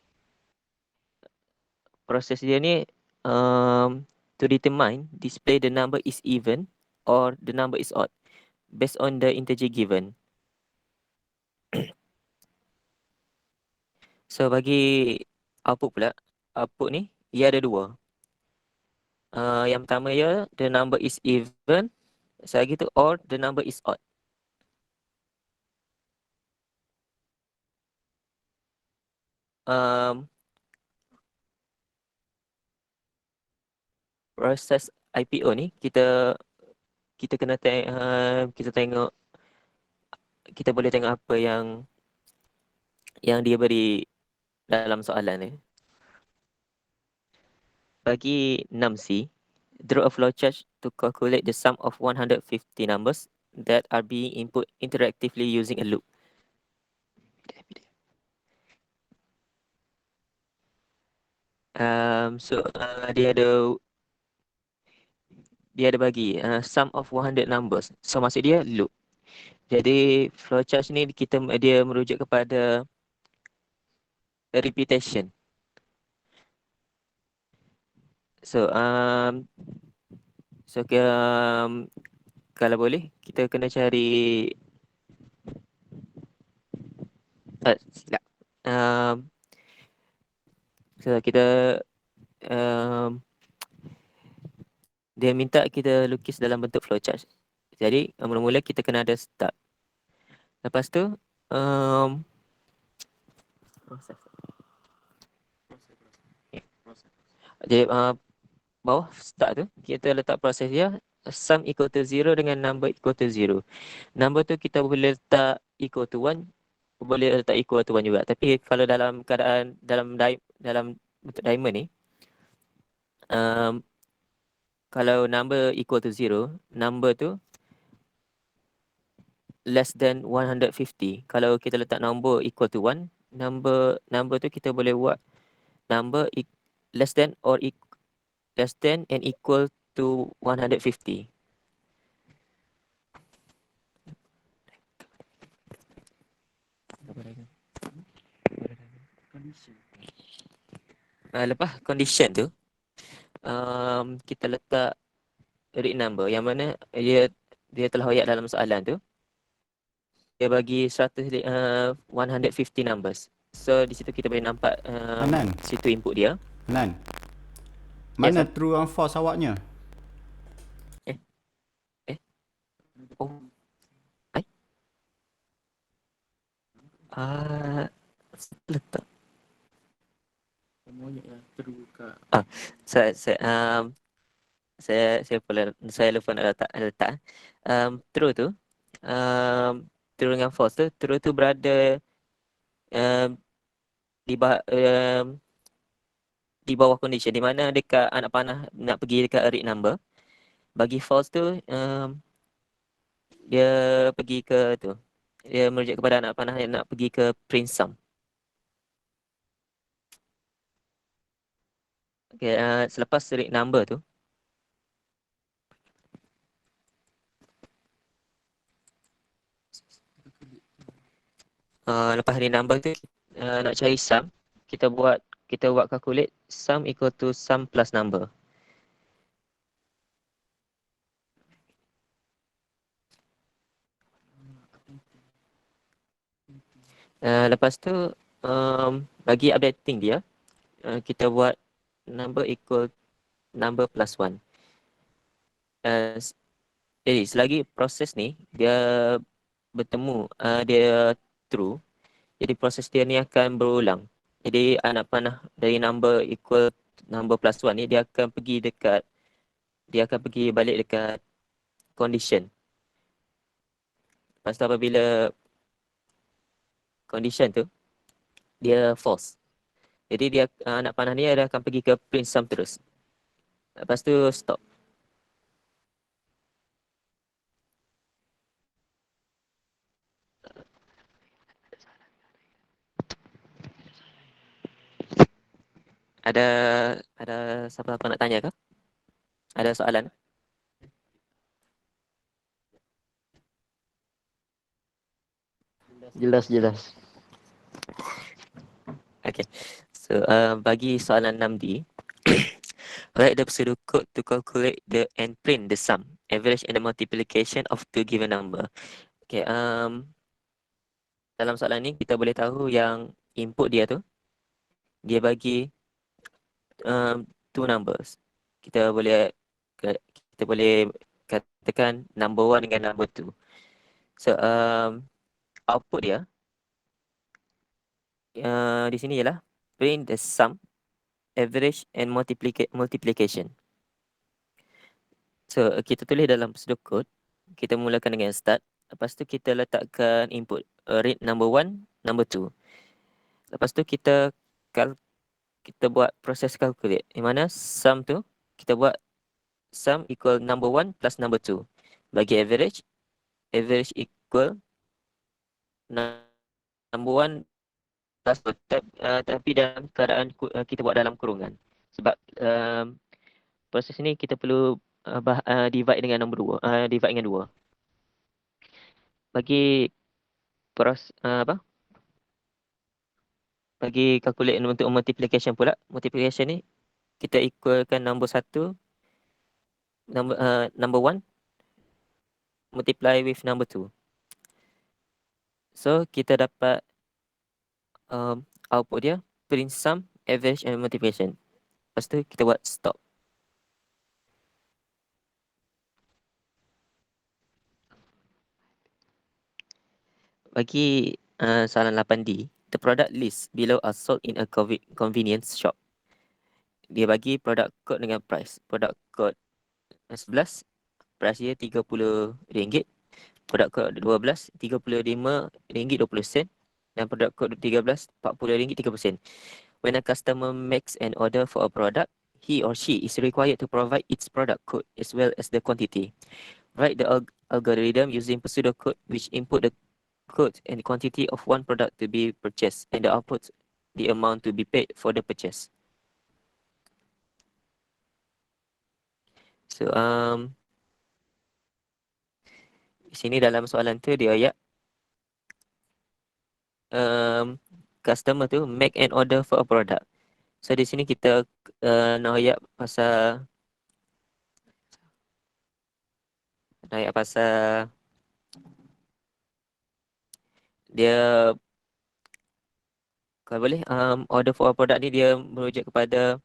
to determine display the number is even or the number is odd based on the integer given. So bagi output pula, output ni ia ada dua. Yang pertama ya the number is even, lagi tu or the number is odd. Proses IPO ni kita kena kita tengok, kita boleh tengok apa yang dia beri dalam soalan ni. Bagi 6C, draw a flowchart to calculate the sum of 150 numbers that are being input interactively using a loop. Dia ada bagi sum of 100 numbers. So maksud dia loop. Jadi flowchart ni dia merujuk kepada repetition. So kalau boleh kita kena cari silap. So kita dia minta kita lukis dalam bentuk flowchart. Jadi mula-mula kita kena ada start. Lepas tu jadi bawah start tu kita letak proses dia sum equal to 0 dengan number equal to 0. Number tu kita boleh letak equal to 1, boleh letak equal to 1 juga. Tapi kalau dalam keadaan dalam bentuk diamond ni, kalau number equal to 0, number tu less than 150. Kalau kita letak number equal to 1, number tu kita boleh buat number less than and equal to 150. Lepas condition tu, kita letak real number yang mana dia telah hoyak dalam soalan tu. Dia bagi 150 numbers. So di situ kita boleh nampak situ input dia. Nan, mana true and false awaknya? Oh. Letak. Saya lupa nak letak. True tu, true dengan false tu, true tu berada di bawah condition, di mana dekat anak panah nak pergi dekat real number. Bagi false tu, dia pergi ke tu, dia merujuk kepada anak panah yang nak pergi ke print sum. Okay, selepas real number tu, lepas real number tu nak cari sum, kita buat calculate sum equal to sum plus number. Lepas tu bagi updating dia, kita buat number equal number plus 1. Jadi selagi proses ni dia bertemu, dia true, jadi proses dia ni akan berulang. Jadi anak panah dari number equal number plus 1 ni dia akan pergi balik dekat condition. Lepas tu apabila condition tu dia false, jadi dia anak panah ni dia akan pergi ke print sum terus. Lepas tu stop. Ada siapa-siapa nak tanya ke? Ada soalan? Jelas. Okay. So bagi soalan 6D, write the pseudocode to calculate the and print the sum, average and the multiplication of two given number. Okay. Dalam soalan ni kita boleh tahu yang input dia tu dia bagi two numbers. Kita boleh katakan number 1 dengan number 2. So output dia di sini ialah print the sum, average and multiplication. So kita tulis dalam pseudocode, kita mulakan dengan start, lepas tu kita letakkan input read number 1, number 2. Lepas tu kita buat proses calculate, di mana sum tu kita buat sum equal number 1 plus number 2. Bagi average equal number 1 plus tapi dalam keadaan kita buat dalam kurungan. Sebab proses ni kita perlu divide dengan nombor 2, divide dengan 2. Bagi bagi calculate untuk multiplication pula, multiplication ni kita equalkan number 1 number 1 multiply with number 2. So kita dapat output dia print sum, average and multiplication. Lepas tu kita buat stop. Bagi soalan 8D, the product list below are sold in a convenience shop. Dia bagi product code dengan price. Product code 11, price dia RM30. Product code 12, RM35.20. Dan product code 13, RM40.30. When a customer makes an order for a product, he or she is required to provide its product code as well as the quantity. Write the algorithm using pseudocode which input the code and quantity of one product to be purchased and the output the amount to be paid for the purchase. So di sini dalam soalan tu dia ayat customer tu make an order for a product. So di sini kita nak ayat pasal dia kalau boleh order for a product ni dia merujuk kepada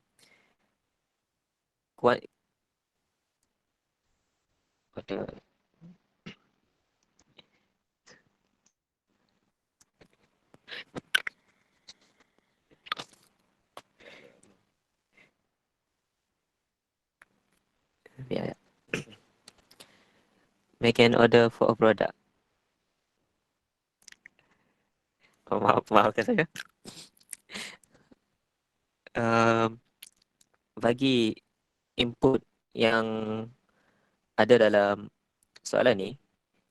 make an order for a product. Maafkan saya. Bagi input yang ada dalam soalan ni,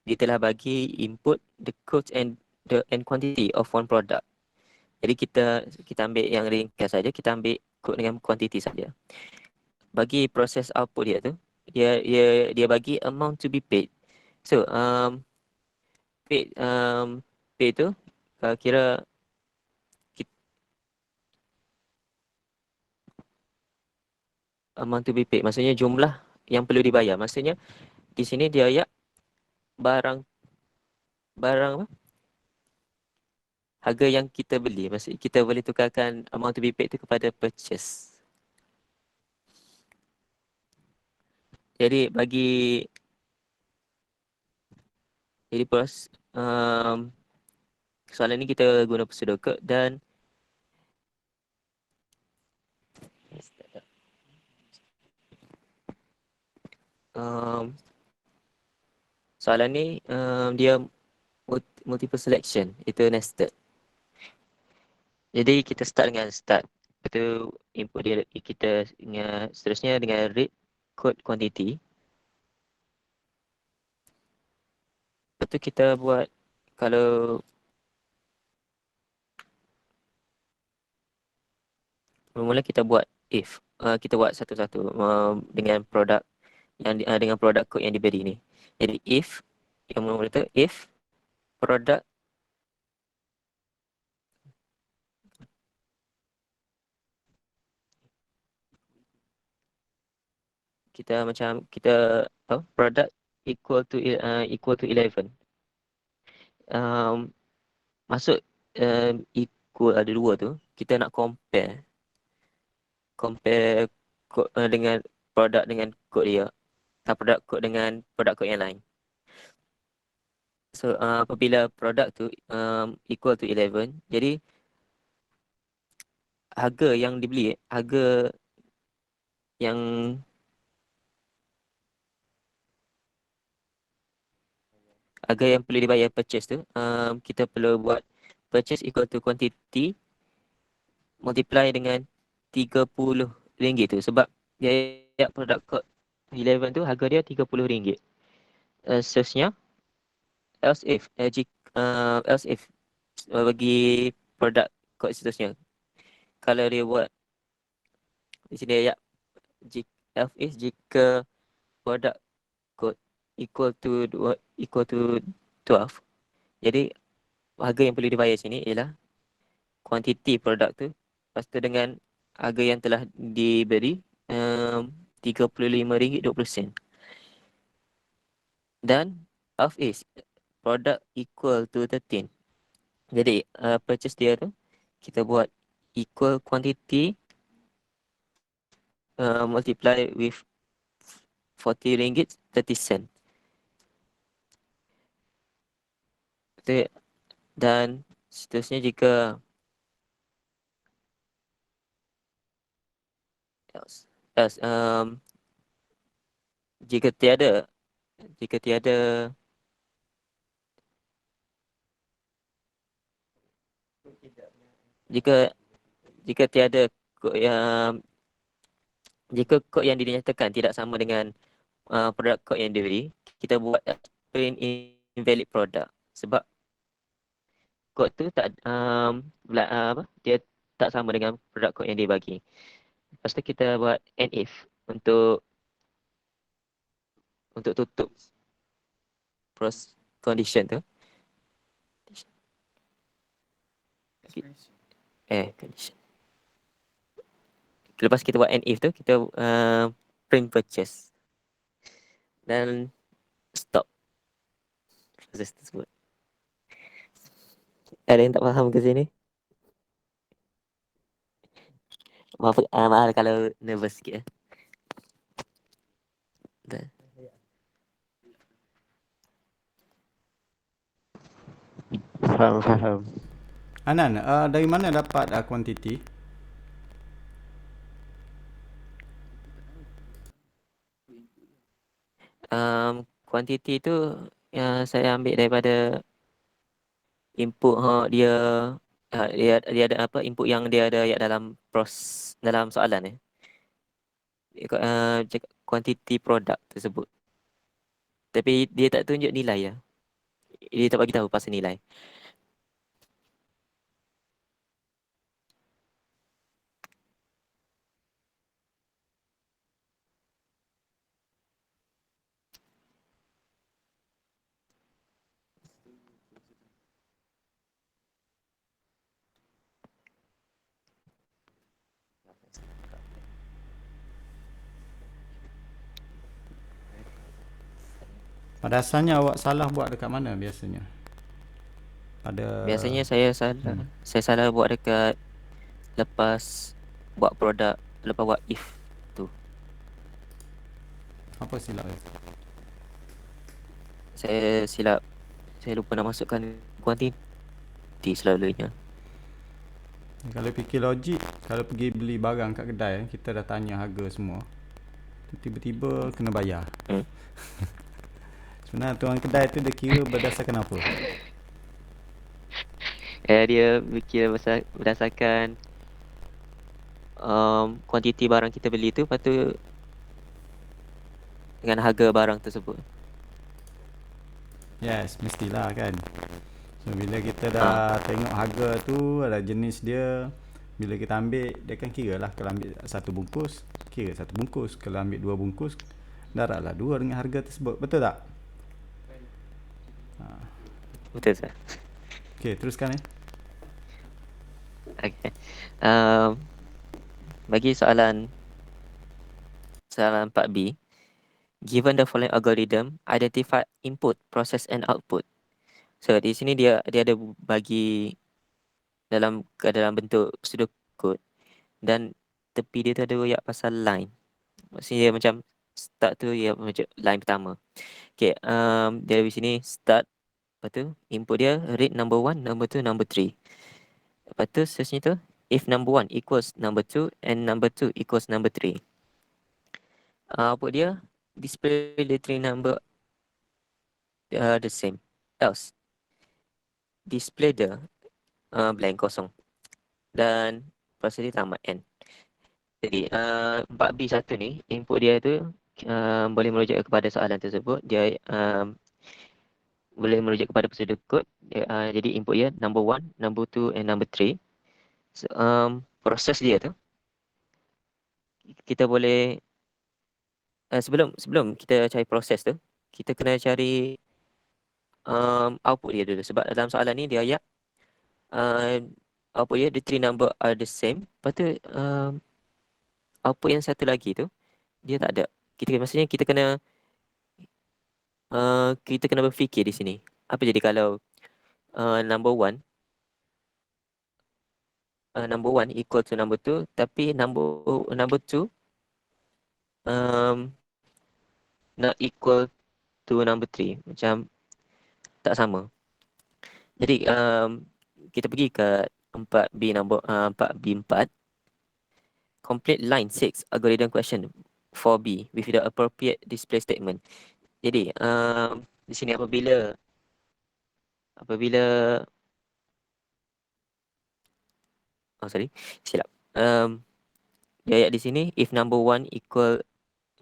dia telah bagi input the code and the quantity of one product. Jadi kita ambil yang ringkas saja, kita ambil code dengan quantity saja. Bagi proses output dia tu, dia bagi amount to be paid. So paid tu kira amount to be paid, maksudnya jumlah yang perlu dibayar. Maksudnya di sini dia ayat barang apa? Harga yang kita beli. Maksudnya kita boleh tukarkan amount to be paid tu kepada purchase. Jadi soalan ni kita guna pseudocut dan soalan ni dia multiple selection, itu nested. Jadi kita start dengan start. Lepas tu input dia kita dengan seterusnya dengan read code quantity. Lepas tu kita buat, kalau mula kita buat if, kita buat satu-satu dengan produk yang dengan produk code yang diberi ni. Jadi if yang mula-mula tu if produk kita product equal to 11. Masuk equal ada dua tu, kita nak compare code dengan produk dengan kod dia, produk kod dengan produk kod yang lain. So apabila produk tu equal to 11, jadi harga yang dibeli, harga yang perlu dibayar purchase tu, kita perlu buat purchase equal to quantity multiply dengan RM30 tu, sebab dia produk code 11 tu harga dia RM30. Seterusnya else if bagi produk code seterusnya, kalau dia buat di sini ya, else if jika produk code equal to 12, jadi harga yang perlu dibayar sini ialah kuantiti produk tu lepas tu dengan harga yang telah diberi RM35.20. Dan of is product equal to 13. Jadi purchase dia tu kita buat equal quantity multiply with RM40.30. Dan seterusnya jika jika tiada kod yang kod yang dinyatakan tidak sama dengan produk kod yang diberi, kita buat print invalid product, sebab kod tu tak dia tak sama dengan produk kod yang dia bagi. Lepas tu kita buat and if untuk tutup condition tu. Condition. Lepas kita buat and if tu, kita print purchase dan stop proses tersebut. Ada yang tak faham ke sini? Maaf kalau nervous sikit. Faham. Anan, dari mana dapat kuantiti? Kuantiti tu yang saya ambil daripada input dia ada apa, input yang dia ada dalam dalam soalan kuantiti produk tersebut. Tapi dia tak tunjuk nilai ya. Dia tak bagi tahu pasal nilai. Pada asalnya awak salah buat dekat mana biasanya? Biasanya saya salah buat dekat lepas buat produk, lepas buat if tu. Apa silap dia? Saya silap. Saya lupa nak masukkan kuantiti selalunya. Kalau fikir logik, kalau pergi beli barang kat kedai, kita dah tanya harga semua. Tiba-tiba kena bayar. Hmm. Sebenarnya tuan kedai tu dia kira berdasarkan apa? Dia kira berdasarkan kuantiti barang kita beli tu, lepas tu dengan harga barang tersebut. Yes, mestilah kan. So bila kita dah tengok harga tu, ada jenis dia, bila kita ambil, dia kan kira lah. Kalau ambil satu bungkus, kira satu bungkus. Kalau ambil 2 bungkus, darablah 2 dengan harga tersebut. Betul tak? Betul sah. Okey, teruskan Okay. Bagi soalan 4B, given the following algorithm, identify input, process and output. So di sini dia ada bagi dalam bentuk pseudocode, dan tepi dia tu ada royak pasal line. Maksudnya dia macam start tu ya macam line pertama. Okay, dia di sini start, lepas tu input dia read number 1, number 2, number 3. Lepas tu seterusnya tu, if number 1 equals number 2 and number 2 equals number 3. Output dia display the 3 number the same. Else display the blank, kosong. Dan proses dia tamat N. Jadi 4B1 ni input dia tu boleh merujuk kepada soalan tersebut. Dia boleh merujuk kepada pseudocode. Jadi input dia number 1, number 2 and number 3. So, proses dia tu kita boleh sebelum kita cari proses tu, kita kena cari output dia dulu. Sebab dalam soalan ni dia ayat output dia the 3 number are the same. Lepas tu output yang satu lagi tu dia tak ada. Maksudnya kita kena berfikir di sini. Apa jadi kalau number 1 equal to number 2, tapi number 2 not equal to number 3, macam tak sama. Jadi kita pergi ke 4B4, complete line 6 algorithm question 4B with the appropriate display statement. Jadi di sini apabila silap. Dia ayat di sini if number 1 equal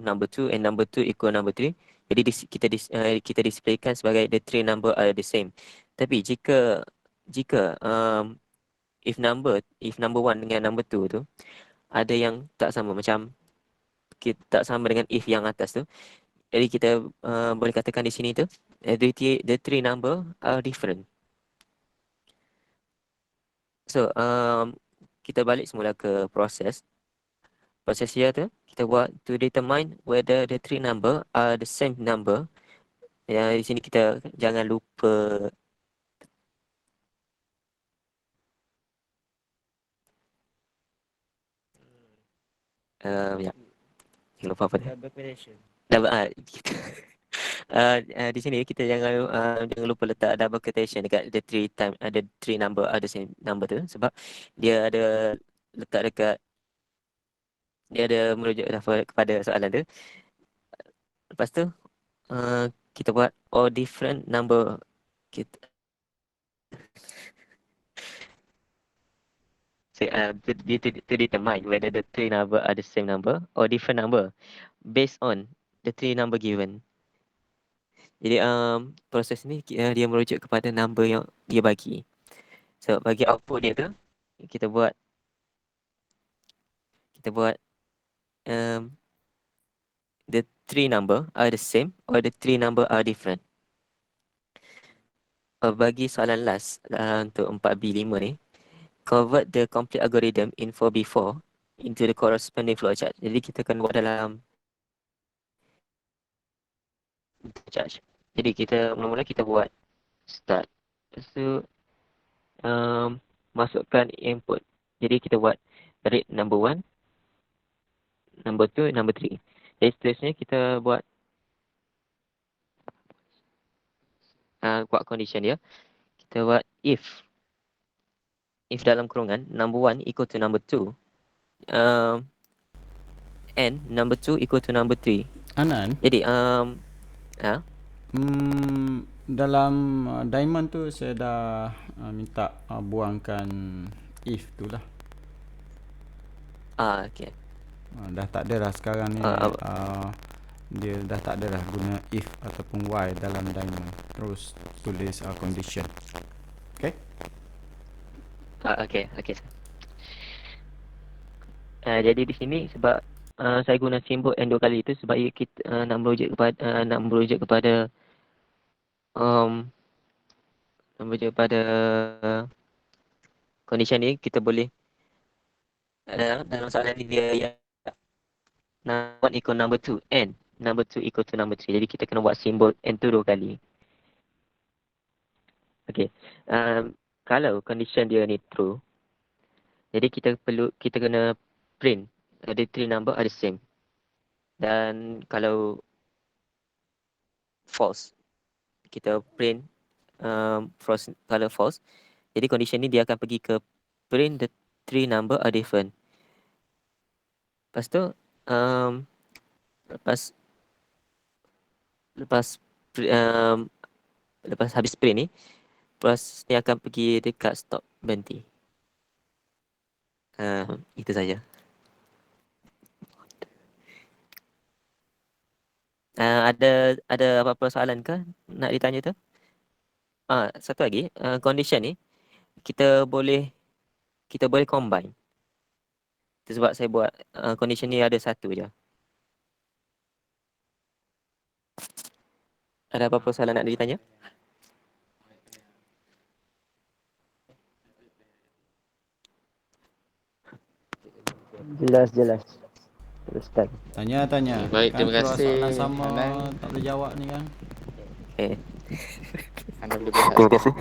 number 2 and number 2 equal number 3. Jadi kita displaykan sebagai the 3 number are the same. Tapi jika if number 1 dengan number 2 tu ada yang tak sama, macam kita tak sama dengan if yang atas tu, jadi kita boleh katakan di sini tu the 3 number are different. So kita balik semula ke proses dia tu, kita buat to determine whether the 3 number are the same number. Di sini kita jangan lupa ya. Jangan lupa apa tu? Di sini kita jangan lupa letak double quotation dekat the 3 time ada 3 number are the same number tu, sebab dia ada letak dekat, dia ada merujuk kepada soalan tu. Lepas tu kita buat all different number to determine whether the 3 number are the same number or different number based on the 3 number given. Jadi proses ni dia merujuk kepada number yang dia bagi. So bagi output dia tu kita buat the 3 number are the same or the 3 number are different. Bagi soalan last untuk 4B5 ni, convert the complete algorithm in 4B4 into the corresponding flowchart. Jadi kita akan buat dalam charge. Jadi kita mula-mula kita buat start. Lepas tu masukkan input. Jadi kita buat read number 1, number 2, number 3. Jadi seterusnya kita buat buat condition dia. Kita buat if dalam kurungan number 1 equal to number 2, and number 2 equal to number 3. Anan, Jadi dalam diamond tu saya dah minta buangkan if tu lah. Okay. Dah tak ada dah sekarang ni. Dia dah tak ada dah guna if ataupun while dalam diamond. Terus tulis condition. Okay? Okay. Jadi di sini sebab saya guna simbol and 2 kali itu sebab kita nak merujuk kepada condition ni. Kita boleh dalam soalan ni dia ya number 1 equal number 2 and number 2 equal to number 3. Jadi kita kena buat simbol and tu 2 kali. Okay. Kalau condition dia ni true, jadi kita kena print the 3 number are the same. Dan kalau false, kita print false. Kalau false, jadi condition ni dia akan pergi ke print the 3 number are different. Lepas tu lepas habis print ni, proses ni akan pergi dekat stop berhenti. Itu saja. Ada apa-apa soalan ke nak ditanya tu? Satu lagi, condition ni kita boleh combine. Itu sebab saya buat condition ni ada satu je. Ada apa-apa soalan nak ditanya? Jelas. Teruskan. Tanya. Baik, terima Kan keluar kasih, soalan sama Anan. tak boleh jawab ni kan. Okay. Anda boleh berehat. Terima kasih.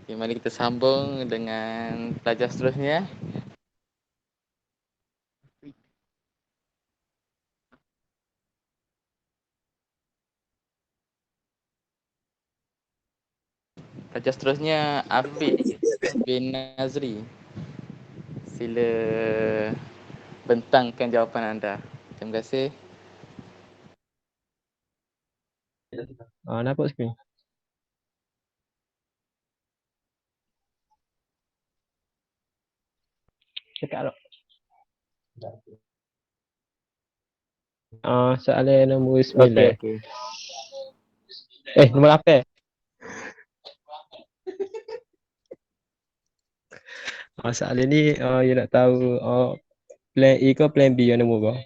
Okay, mari kita sambung dengan pelajar seterusnya. Pelajar seterusnya Afiq bin Nazri. Sila bentangkan jawapan anda. Terima kasih. Nampak skrin. Cakap tak? Soalan nombor 9. Okay. Nombor 8. Soalan ni you nak tahu plan A ke plan B yang nombor berapa.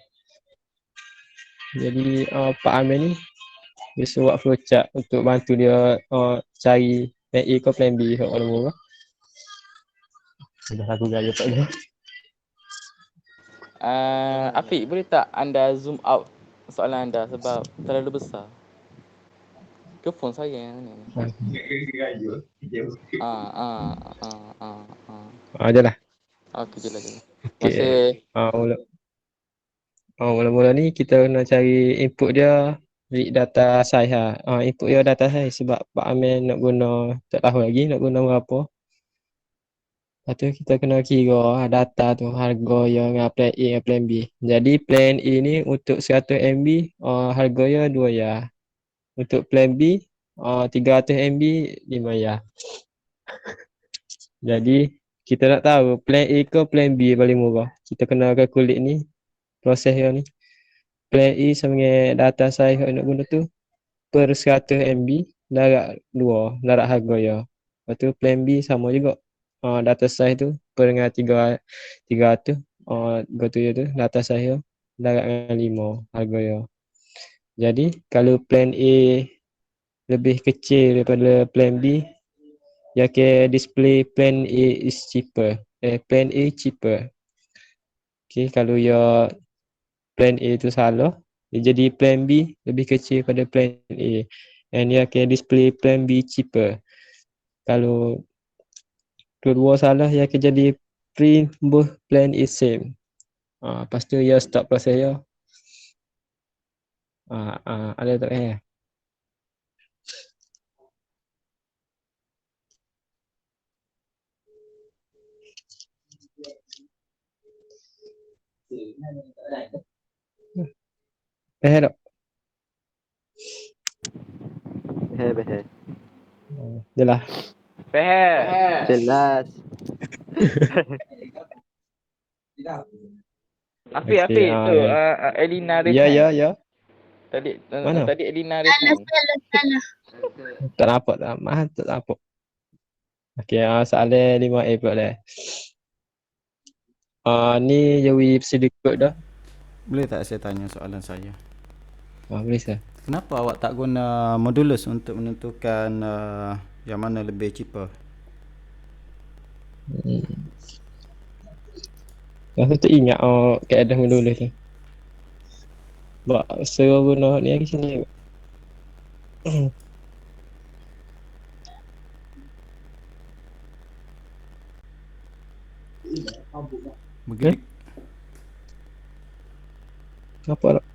Jadi Pak Amir ni dia suruh buat flowchart untuk bantu dia cari plan A ke plan B yang nombor berapa. Sudah aku gaya tak ada. Afiq, boleh tak anda zoom out soalan anda sebab terlalu besar? Ke phone saya yang ni? Jelah. Okey, jelas. Okay. Mula-mula ni kita kena cari input dia read data size input dia data size sebab Pak Amir nak guna tak tahu lagi nak guna berapa. Lepas tu kita kena kira data tu harga yang dengan plan A dan plan B. Jadi plan A ni untuk 100 MB harga dia 2 ya. Untuk plan B 300 MB 5 ya. Jadi kita nak tahu plan A ke plan B paling murah. Kita kena calculate ni proses dia ni. Plan A sama dengan data size yang nak guna tu per 100 MB darab 2 darab harga dia. Lepas tu plan B sama juga. Data size tu per dengan 300 tu data size dia darab dengan 5 harga dia. Jadi kalau plan A lebih kecil daripada plan B, dia akan display plan A is cheaper. Plan A cheaper. Okay, kalau ya plan A tu salah, dia jadi plan B lebih kecil pada plan A. And dia akan display plan B cheaper. Kalau kedua salah, dia akan jadi print both plan is same. Lepas tu dia stop proses dia. Ada tak ya? Tak. Behel. Jelas. Jelas. Afi Okey, tu kan. Elina Ya, resign. ya, ya. Mana? Tadi Elina Salah, resign. salah. Tak nampak tak? Mahal tak nampak. Okey, soalan 5A pula dah. Ni Jawi episode kot dah. Boleh tak saya tanya soalan saya? Boleh sah. Kenapa awak tak guna modulus untuk menentukan yang mana lebih cheaper? Aku tak ingat keadaan dulu tu. Buat suruh guna ni lagi sini. Begitu. Apa tak?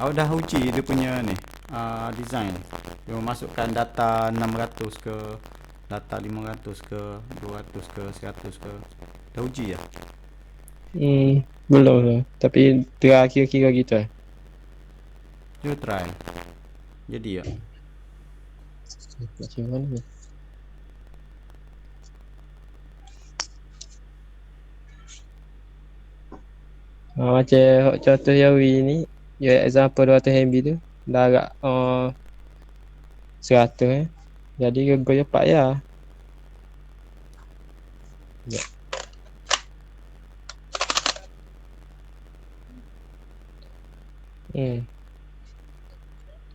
Awak dah uji dia punya ni design. Dia masukkan data 600 ke, data 500 ke, 200 ke, 100 ke. Dah uji ya? Belum lah. Tapi kira-kira gitu lah. Cuba try. Jadi ya? Macam mana ni? Macam contoh Yawi ni, ya example 200 MB tu dah agak 100 Jadi gego cepat ya. Ya.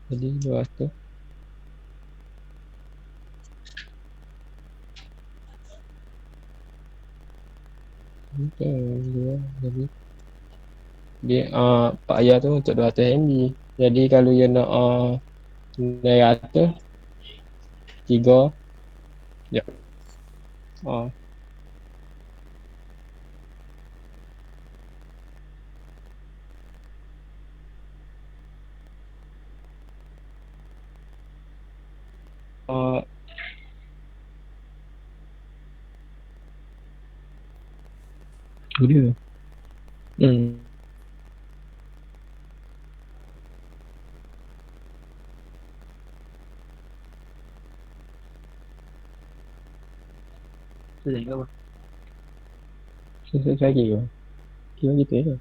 Jadi 200. Jadi dia Pak Ayah tu untuk 200 MB. Jadi kalau dia nak naik atas 3 ya. Dia. Sudah enggak apa? Selesai lagi ke? Kira gitu ya.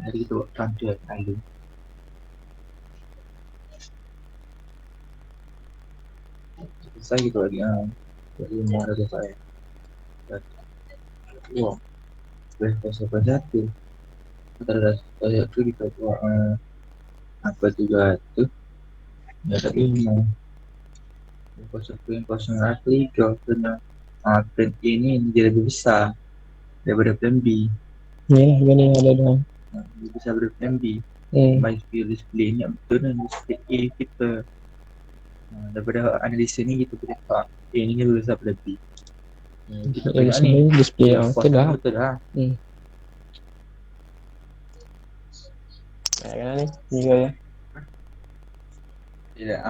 Jadi kita buat transfer dulu. Selesai gitu lagi. Jadi mau ada saya. Wah, berapa satu? Antara saya tu kita buat apa juga tu? Ya tak lima. Kosong asli kalau kena plan A ni dia lebih besar daripada plan B. Ya, gini ada dah. Lebih besar daripada plan B. By display ni betul dan display A kita. Daripada analisa ni kita boleh tahu A ni lebih besar daripada B. Kita tengok ni display tu dah. Betul dah. Kan ni. Ni ya. Tidak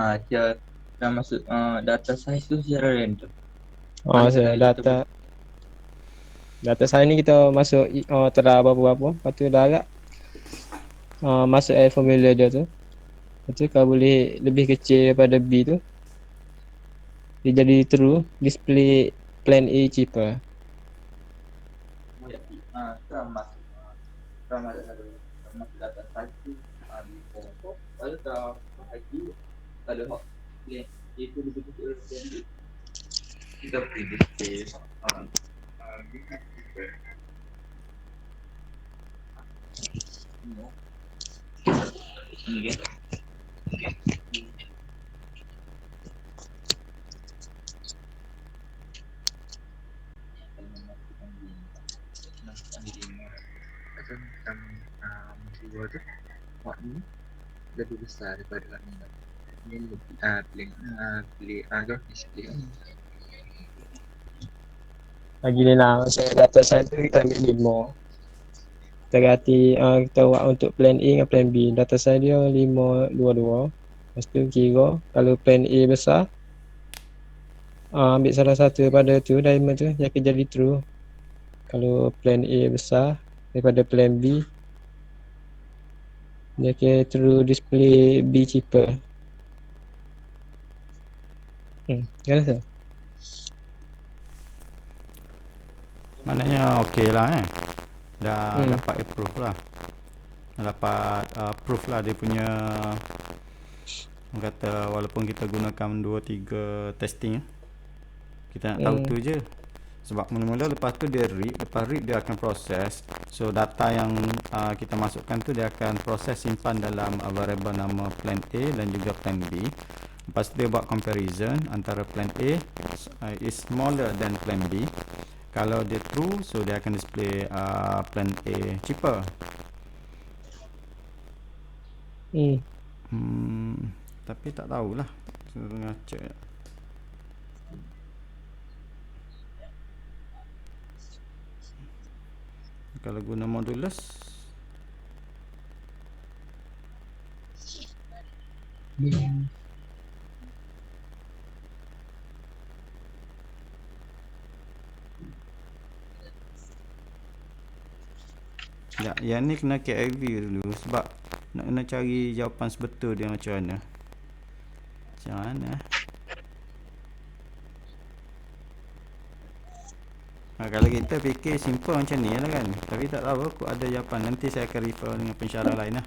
dia masuk data size tu secara random. Saya data saya ni kita masuk telah berapa-berapa. Lepas tu dah agak masuk formula dia tu. Lepas tu kalau boleh lebih kecil daripada B tu, dia jadi true, display plan A cheaper. Sama data size tu lalu kalau lagi kalau hot plan itu lebih kecil dari kita boleh display dua tu hot ni lebih besar daripada ni. Pilih ke display. Lagi ni lah, saya data satu kita ambil 5. Kita ganti, kita buat untuk plan A dengan plan B. Data saya dia 5, 2. Lepas tu kira, kalau plan A besar, ambil salah satu daripada tu, diamond tu, yang akan jadi true. Kalau plan A besar daripada plan B, dia akan true display B cheaper. Kan rasa? Maknanya okey lah Dah Hmm. dapat approve lah. Dapat proof lah dia punya, orang kata walaupun kita gunakan 2-3 testing, kita nak tahu tu je. Sebab mula-mula lepas tu dia read, lepas read dia akan proses. So data yang kita masukkan tu dia akan proses, simpan dalam variable nama plan A dan juga plan B. Lepas tu dia buat comparison antara plan A is smaller than plan B. Kalau dia true, so dia akan display plan A cheaper. Tapi tak tahulah. So tengah check. Kalau guna modulus, ya, yang ni kena KIV dulu sebab nak kena cari jawapan sebetul dia macam mana. Macam mana? Kalau kita fikir simple macam ni lah kan, tapi tak tahu kok ada jawapan. Nanti saya akan refer dengan pensyarah lain lah,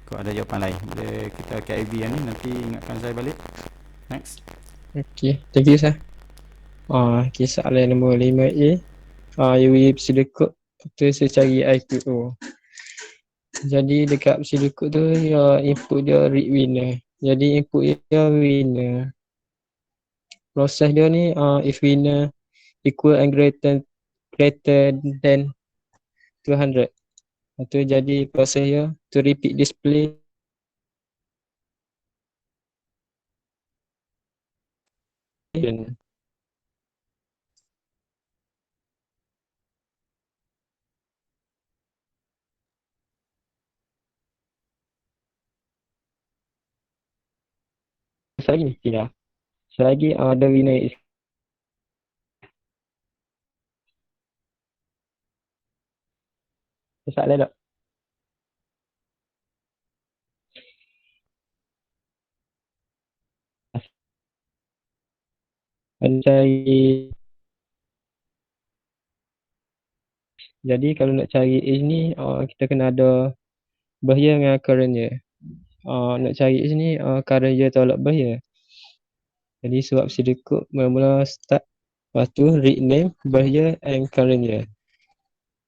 kok ada jawapan lain. Bila kita KIV yang ni, nanti ingatkan saya balik. Next. Okay, thank you sir. Okay, soalan nombor 5A. UV pseudocode tu saya cari IPO. Jadi dekat pseudocode tu input dia read winner. Jadi input dia winner. Proses dia ni if winner equal and greater than 200. Itu jadi proses dia to repeat display selagi tidak. Selagi ada winner is soalan tak? Cari. Jadi kalau nak cari age ni kita kena ada birth year dengan current year. Nak cari age ni current year tolak birth year. Jadi sebab pseudocode mula-mula start, lepas tu read name, birth year and current year.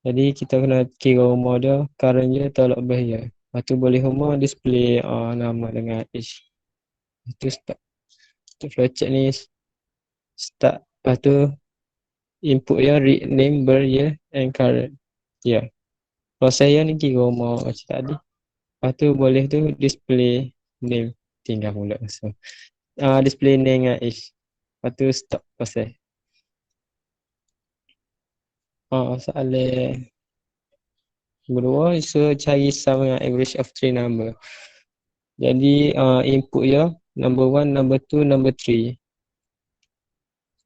Jadi kita kena kira umur dia, current year tolak birth year. Lepas tu boleh umur display nama dengan age. Itu start. Untuk flowchart ni start, lepas tu input dia read name, birth year and current year. Proses yang ni kira umur macam tadi. Lepas tu boleh tu display name, tinggal pula. So, display name dengan age. Lepas tu stop proses. Soalan kedua, so cari sum dengan average of 3 number. Jadi input dia number 1, number 2, number 3.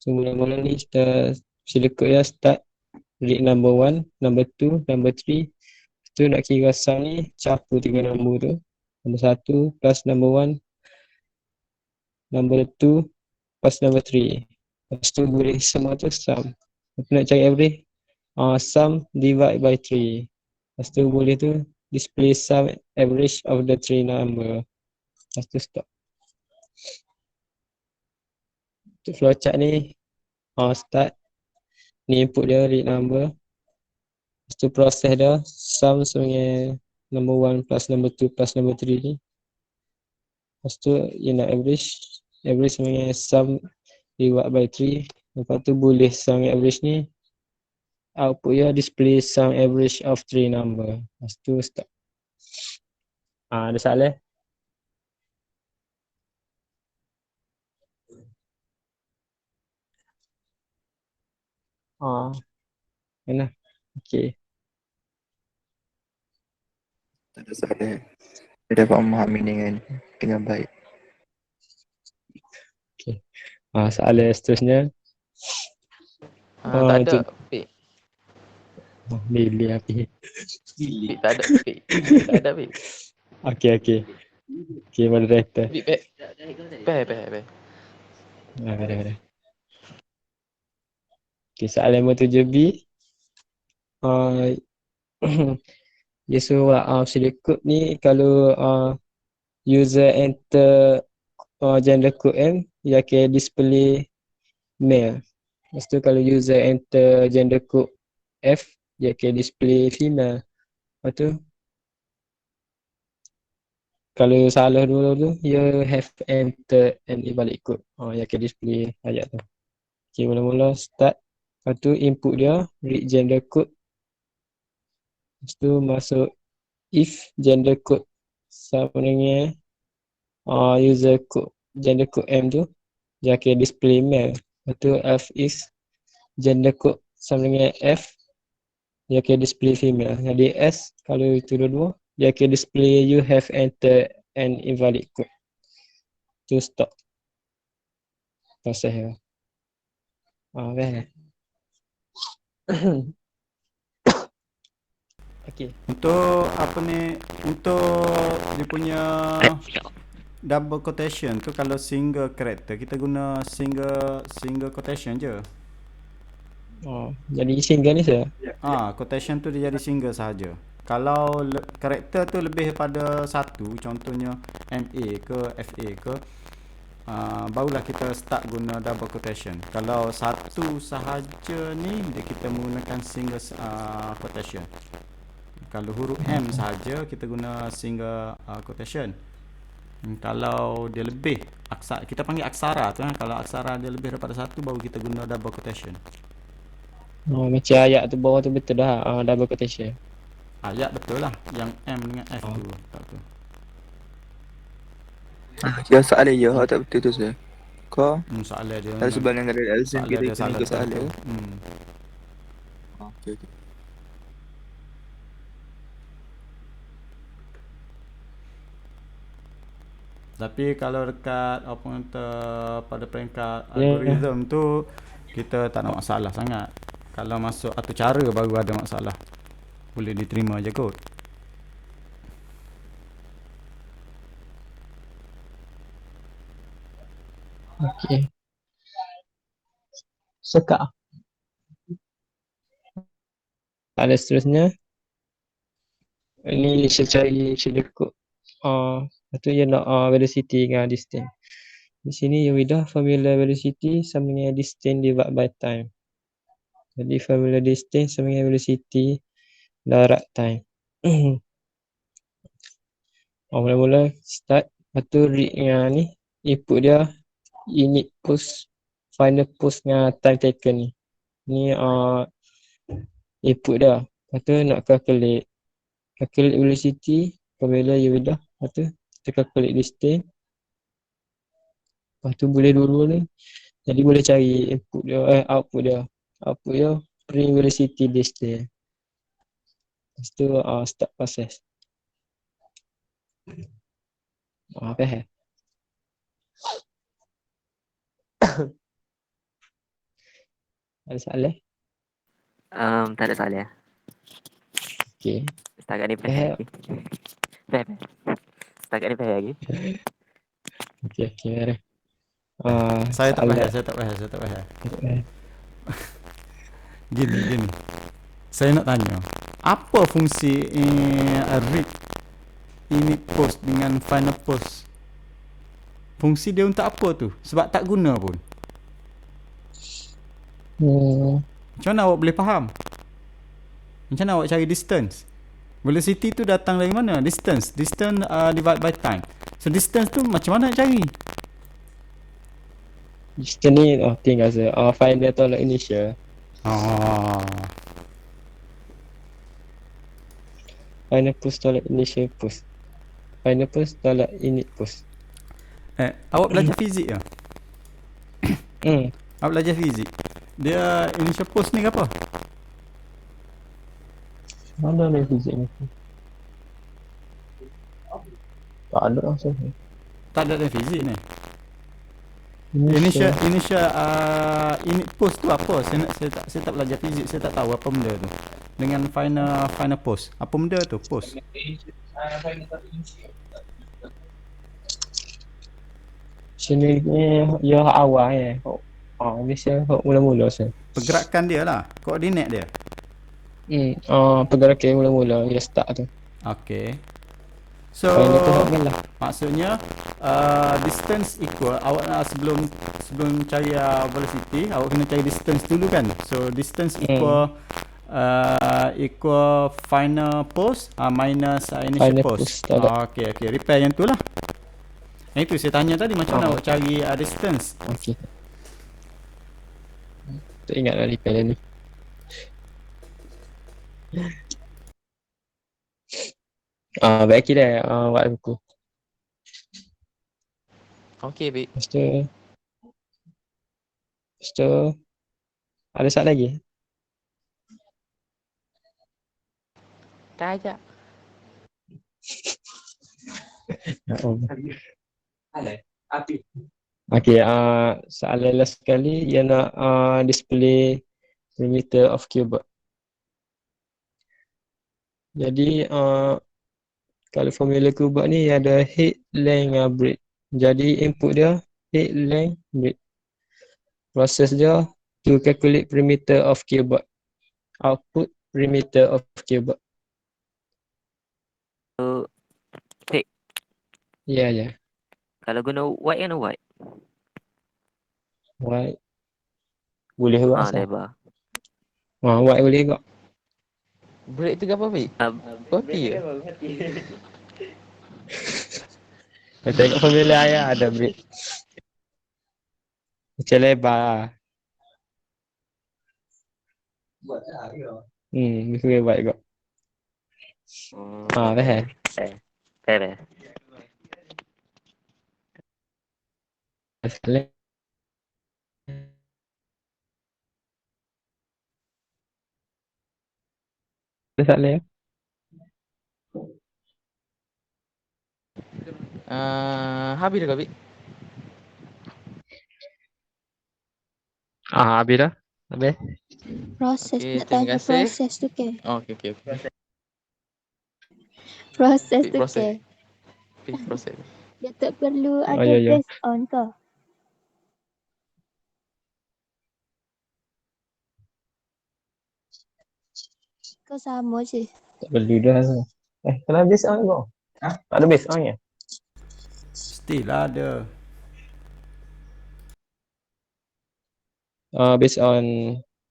So mula-mula ni kita pseudocode dia start read number 1, number 2, number 3. Lepas tu nak kira sum ni, campur 3 nombor tu. Number 1 plus number 1, number 2 plus number 3. Lepas tu boleh semua tu sum. Lepas tu nak cari average, sum divide by 3. Lepas tu boleh tu display sum average of the 3 number. Lepas tu stop. Untuk flowchart ni start, ni input dia read number. Lepas tu proses dia sum sebagai number 1 plus number 2 plus number 3 ni. Lepas tu you nak average sebagai sum divide by 3. Lepas tu boleh sum average ni, output dia display sum average of 3 number. Lepas tu stop. Ada soalan? Mana? Okey. Tak ada salah. Dia dapat memahami dengan baik. Okey. Soalan seterusnya. Tak ada. Untuk Pik. Lili api. Pik tak ada. Pik. Tak ada Pik. Okey. Okey, moderator. Pik pek. Pek. Ada. Okey, soalan nombor 7B. Dia suruh option code ni kalau user enter gender code M, dia akan display male. Lepas tu kalau user enter gender code F, dia akan display female. Lepas tu kalau salah dulu tu, you have entered an invalid code. Dia akan display ayat tu. Okay, mula-mula start. Lepas tu input dia, read gender code. Lepas tu masuk if gender code sama dengan user code gender code M tu, dia akan display male. Lepas tu F is gender code sama dengan F, dia akan display female. Jadi S, kalau itu dua-dua, dia akan display you have entered an invalid code. Tu stop proses dia. Kan? Okey. Untuk apa ni, untuk dia punya double quotation tu, kalau single character kita guna single quotation je. Jadi single ni saja. Quotation tu dia jadi single sahaja. Kalau karakter tu lebih daripada satu, contohnya MA ke FA ke, barulah kita start guna double quotation. Kalau satu sahaja ni, kita menggunakan single quotation. Kalau huruf M sahaja, kita guna single quotation. Kalau dia lebih aksara, kita panggil aksara tu kan. Kalau aksara dia lebih daripada satu, baru kita guna double quotation. Macam ayat tu bawah tu betul dah, double quotation. Ayat betul lah, yang M dengan F tu tak tu. Dia soalan je, tak betul tu saya. Kau Soalan dia ada sebaliknya dari Alison kita kena ikut soalan. Okey. Tapi kalau dekat apa kata pada peringkat algoritma tu, kita tak nak masalah sangat. Kalau masuk atau cara baru ada masalah. Boleh diterima je kot. Okey. Sekak. Ada seterusnya. Ini saya cari cekut. Lepas tu dia nak velocity dengan distance. Di sini you dah formula velocity sama dengan distance divided by time. Jadi formula distance sama dengan velocity darat time. Mula-mula start. Lepas tu read dengan ni. Input dia init post, final post dengan time taken ni. Ni input dia. Lepas tu nak calculate velocity, formula you dah. Lepas tu kita calculate distance. Lepas tu boleh dua-dua ni. Jadi boleh cari input dia, output dia. Output dia print velocity distance. Lepas tu start proses. Faham? Ada soalan? Tak ada soalan. Okey. Setakat ni faham lagi. Faham. Setakat ni faham lagi. Okey, ada. Saya tak faham. Gini. Saya nak tanya, apa fungsi read init post dengan final post? Fungsi dia untuk apa tu? Sebab tak guna pun. Macam mana awak boleh faham? Macam mana awak cari distance? Velocity tu datang dari mana? Distance divided by time. So distance tu macam mana nak cari? Distance ni tinggal saya. Final tolak initial. Final post tolak initial post. Final post tolak init post. Awak belajar fizik ke? Awak belajar fizik. Dia initial post ni ke apa? Mana ni fizik ni? Tak ada langsung. Tak ada dalam fizik ni. Initial. Initial init post tu apa? Saya tak belajar fizik, saya tak tahu apa benda tu. Dengan final post. Apa benda tu post? Sini ni ya awal initial mula-mula saya. Pergerakan dia lah, koordinat dia. Pergerakan mula-mula dia start tu. Okey. So Final tu hak belah. maksudnya distance equal awak nak sebelum cari velocity awak kena cari distance dulu kan. So distance equal equal final post minus initial Final post. post, tak ada. Okey repair yang tu lah. Itu saya tanya tadi macam mana awak cari distance. Okey. Tak ingat lah repair ni. Baik kira buat buku. Okey, baik. Lepas tu ada soalan lagi? Dah ajak. Okey, soalan last sekali ia nak display perimeter of keyboard. Jadi kalau formula keyboard ni ada head, length, breadth. Jadi input dia head, length, breadth. Proses dia to calculate perimeter of keyboard. Output perimeter of keyboard. So, hey, Ya. kalau guna white kan white. White. Boleh juga asal. Lebar. White boleh juga. Break tu apa, baik? Berarti ya? Tengok formula ayah ada break. Macam lebar. Lebih baik kok. Faham. Fair. Soalan ya? Habis dah, baik? Habis dah. Habis. Proses, Okey, nak terima tanya kasih. proses tu ke? Okey. Proses tu Proses. ke? Proses. Dia tak perlu ada ya. based on ke? Kau sama je. Tak perlu dah. Kalau base on kau? Tak ada base on ya? Mestilah ada. Based on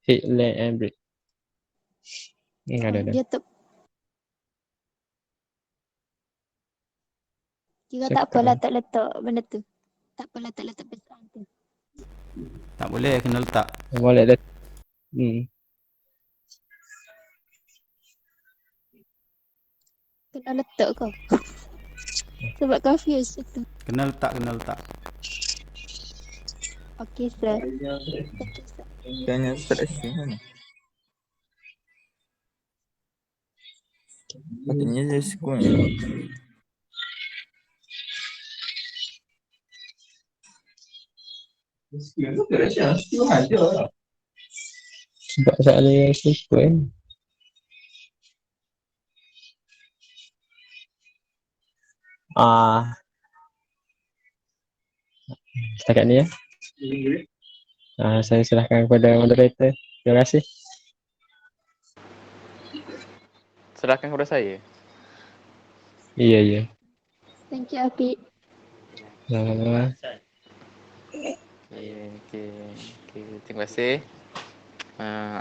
head, length and breadth. Ada. Dia tak kira tak Cakap. apalah tak letak benda tu. Tak apalah tak letak based on tu. Tak boleh kena letak. Boleh dah. Kena letak kau. Sebab confused tu. Kena letak. Okey, sir. Tanya seleksi mana? Patutnya dia sequence. Sebab soalan yang sequence. Setakat ni ya. Saya serahkan kepada moderator. Terima kasih. Serahkan kepada saya. Ya. Thank you, Afiq. Sama-sama. Okey. Terima kasih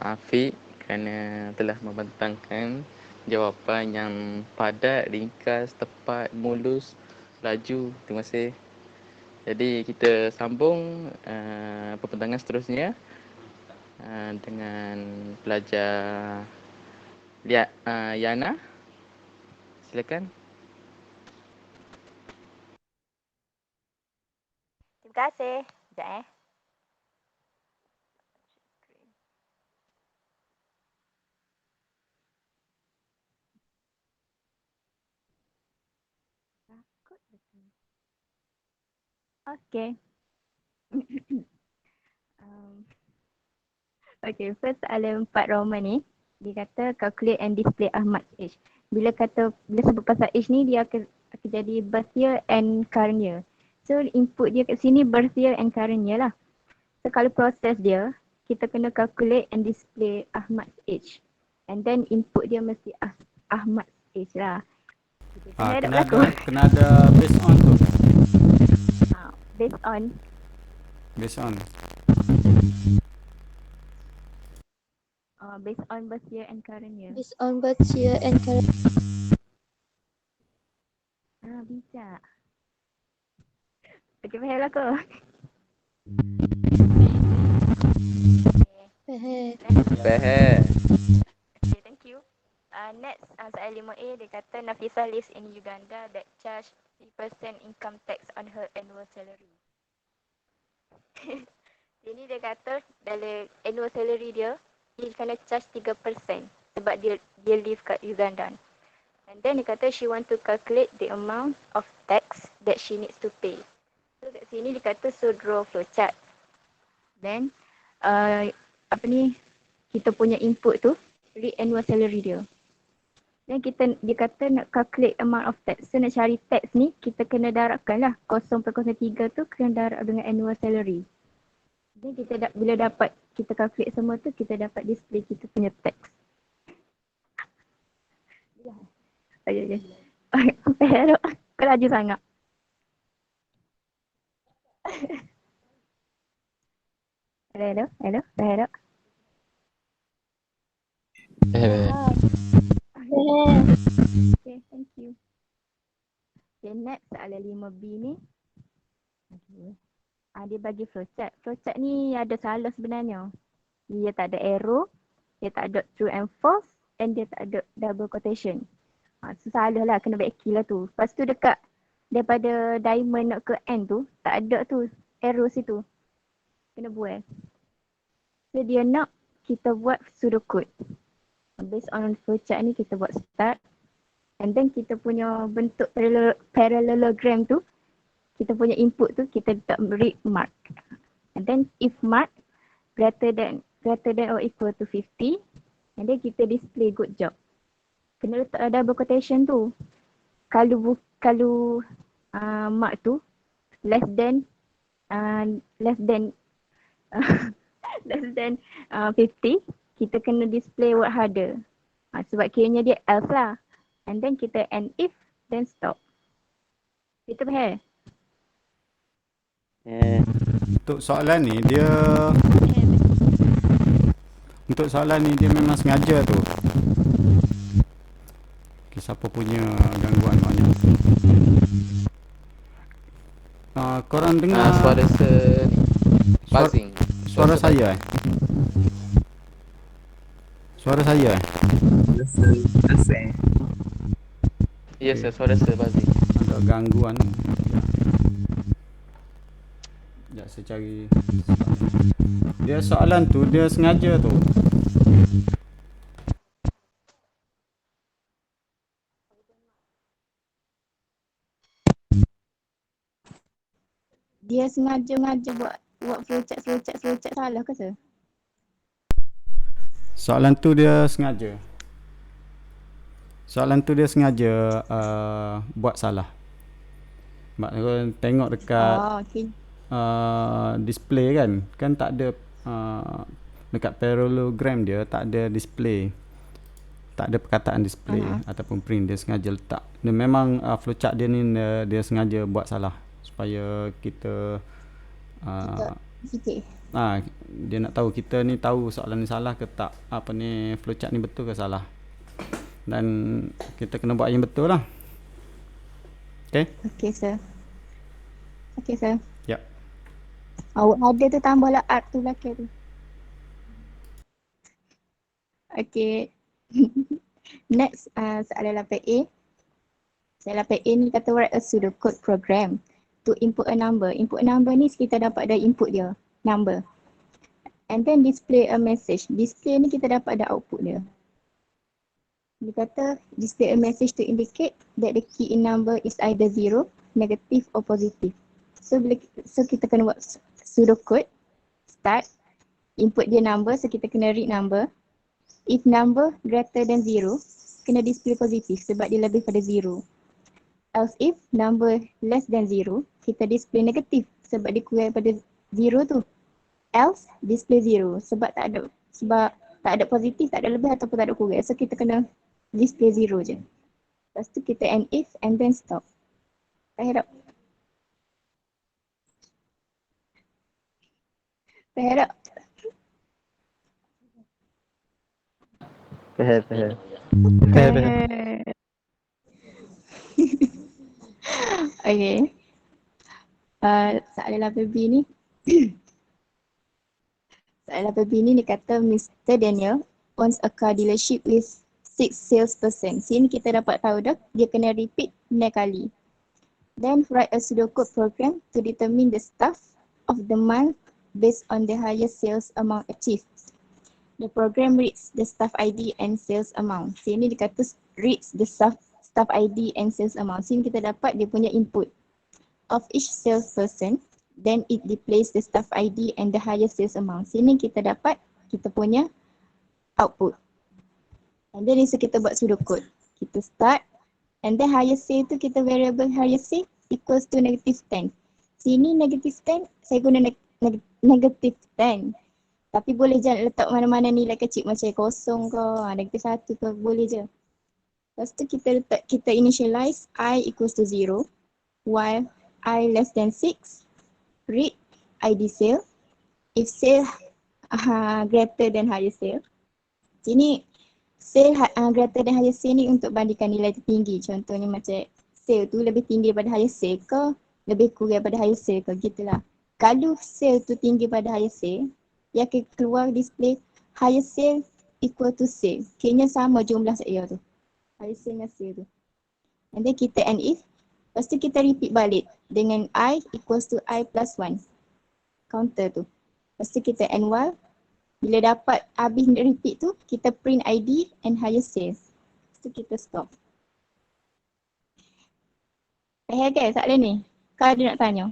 Afiq kerana telah membentangkan jawapan yang padat, ringkas, tepat, mulus, laju. Terima kasih. Jadi kita sambung pembentangan seterusnya dengan pelajar Yana. Silakan. Terima kasih. Sekejap Okay. um, okay, first soalan 4 Roman ni. Dia kata calculate and display Ahmad's age. Bila sebut pasal age ni, dia akan jadi birth year and current year. So input dia kat sini birth year and current year lah. So kalau proses dia, kita kena calculate and display Ahmad's age. And then input dia mesti Ahmad's age lah. Kena ada based on tu. Based on based on birth year and current year. Based on birth year and current. Bijak. Okay, faham lah kau. Faham. Okay, thank you. Next, soalan 5A, dia kata Nafisa lives in Uganda that charge 3% income tax on her annual salary. Ini dia kata dalam annual salary dia kena charge 3% sebab dia live kat Uganda. And then dia kata she want to calculate the amount of tax that she needs to pay. So kat sini dia kata so draw flowchart. Then kita punya input tu read annual salary dia. Dan dia kata nak calculate amount of tax. So nak cari tax ni kita kena darabkan lah 0.03 tu kena darab dengan annual salary. Dan bila dapat kita calculate semua tu kita dapat display kita punya tax. Ya. Kau laju sangat. Hello. Okay, thank you. Okay, next soalan 5B ni. Okay. Dia bagi flowchart. Flowchart ni ada salah sebenarnya. Dia tak ada arrow, dia tak ada true and false, and dia tak ada double quotation. So salah lah, kena baiki lah tu. Lepas tu dekat daripada diamond nak ke end tu, tak ada tu arrow situ. Kena buat. So dia nak kita buat pseudocode. Based on flowchart ni kita buat start. And then kita punya bentuk parallelogram tu, kita punya input tu kita letak read mark. And then if mark greater than or equal to 50, and then kita display good job. Kena letak double quotation tu. Kalau mark tu less than 50, kita kena display word harder. Sebab kiranya dia else lah. And then kita end if, then stop. Itu faham? Untuk soalan ni dia memang sengaja tu. Okay, siapa punya gangguan banyak. Korang dengar Suara buzzing. Suara saya Suara saya Ya, suara buzzing. ada gangguan. Sekejap saya cari. Dia soalan tu dia sengaja tu. Dia sengaja buat flowchart salah ke sir? Soalan tu dia sengaja. Buat salah. Mak tengok dekat Okay. display kan tak ada dekat parallelogram dia tak ada display. Tak ada perkataan display ataupun print. Dia sengaja letak. Dia memang flowchart dia ni dia sengaja buat salah supaya kita Sikit. dia nak tahu kita ni tahu soalan ni salah ke tak, flowchart ni betul ke salah, dan kita kena buat yang betul lah. Okay sir. Yep. Awak ada tu tambahlah art tu belakang tu. Okay. Next soalan 8A. Soalan 8A ni kata write a pseudocode program to input a number. Input number ni kita dapat dari input dia, number. And then display a message. Display ni kita dapat ada output dia. Dia kata display a message to indicate that the key in number is either 0, negatif or positif. So kita kena buat pseudocode, start, input dia number, so kita kena read number. If number greater than 0, kena display positif sebab dia lebih pada 0. Else if number less than 0, kita display negatif sebab dia kurang pada 0 tu. Else display 0 sebab tak ada positif, tak ada lebih ataupun tak ada kurang. So kita kena display 0 je. Lepas tu kita end if and then stop. Faham tak? Faham tak? Faham, faham. Okay. Soalan 8B ni. Soalan 8B ni dia kata Mr. Daniel owns a car dealership with 6 salesperson. Sini kita dapat tahu dah dia kena repeat 9 kali. Then write a pseudocode program to determine the staff of the month based on the highest sales amount achieved. The program reads the staff ID and sales amount. Sini dia kata reads the staff ID and sales amount. Sini kita dapat dia punya input of each salesperson. Then it displays the staff ID and the highest sales amount. Sini kita dapat kita punya output. And then so kita buat pseudocode. Kita start and then highest sale tu kita variable highest sale equals to negative 10. Sini negative 10, saya guna negative 10. Tapi boleh je letak mana-mana nilai kecil macam kosong ke, negative 1 ke, boleh je. Lepas tu kita initialize I equals to 0 while I less than 6, read ID sale. If sale greater than highest sale. Sini sale greater than highest sale ni untuk bandingkan nilai tertinggi. Contohnya macam sale tu lebih tinggi daripada highest sale ke, lebih kurang daripada highest sale ke, gitulah. Kalau sale tu tinggi pada highest sale, dia akan keluar display highest sale equal to sale. Kayaknya sama jumlah saya tu. Highest sale dengan sale tu. And then kita end if. Lepas tu kita repeat balik dengan I equals to I plus 1. Counter tu. Lepas tu kita end while. Bila dapat habis repeat tu, kita print ID and highest sale. Lepas tu kita stop. Faham ke soalan ni? Kau ada nak tanya?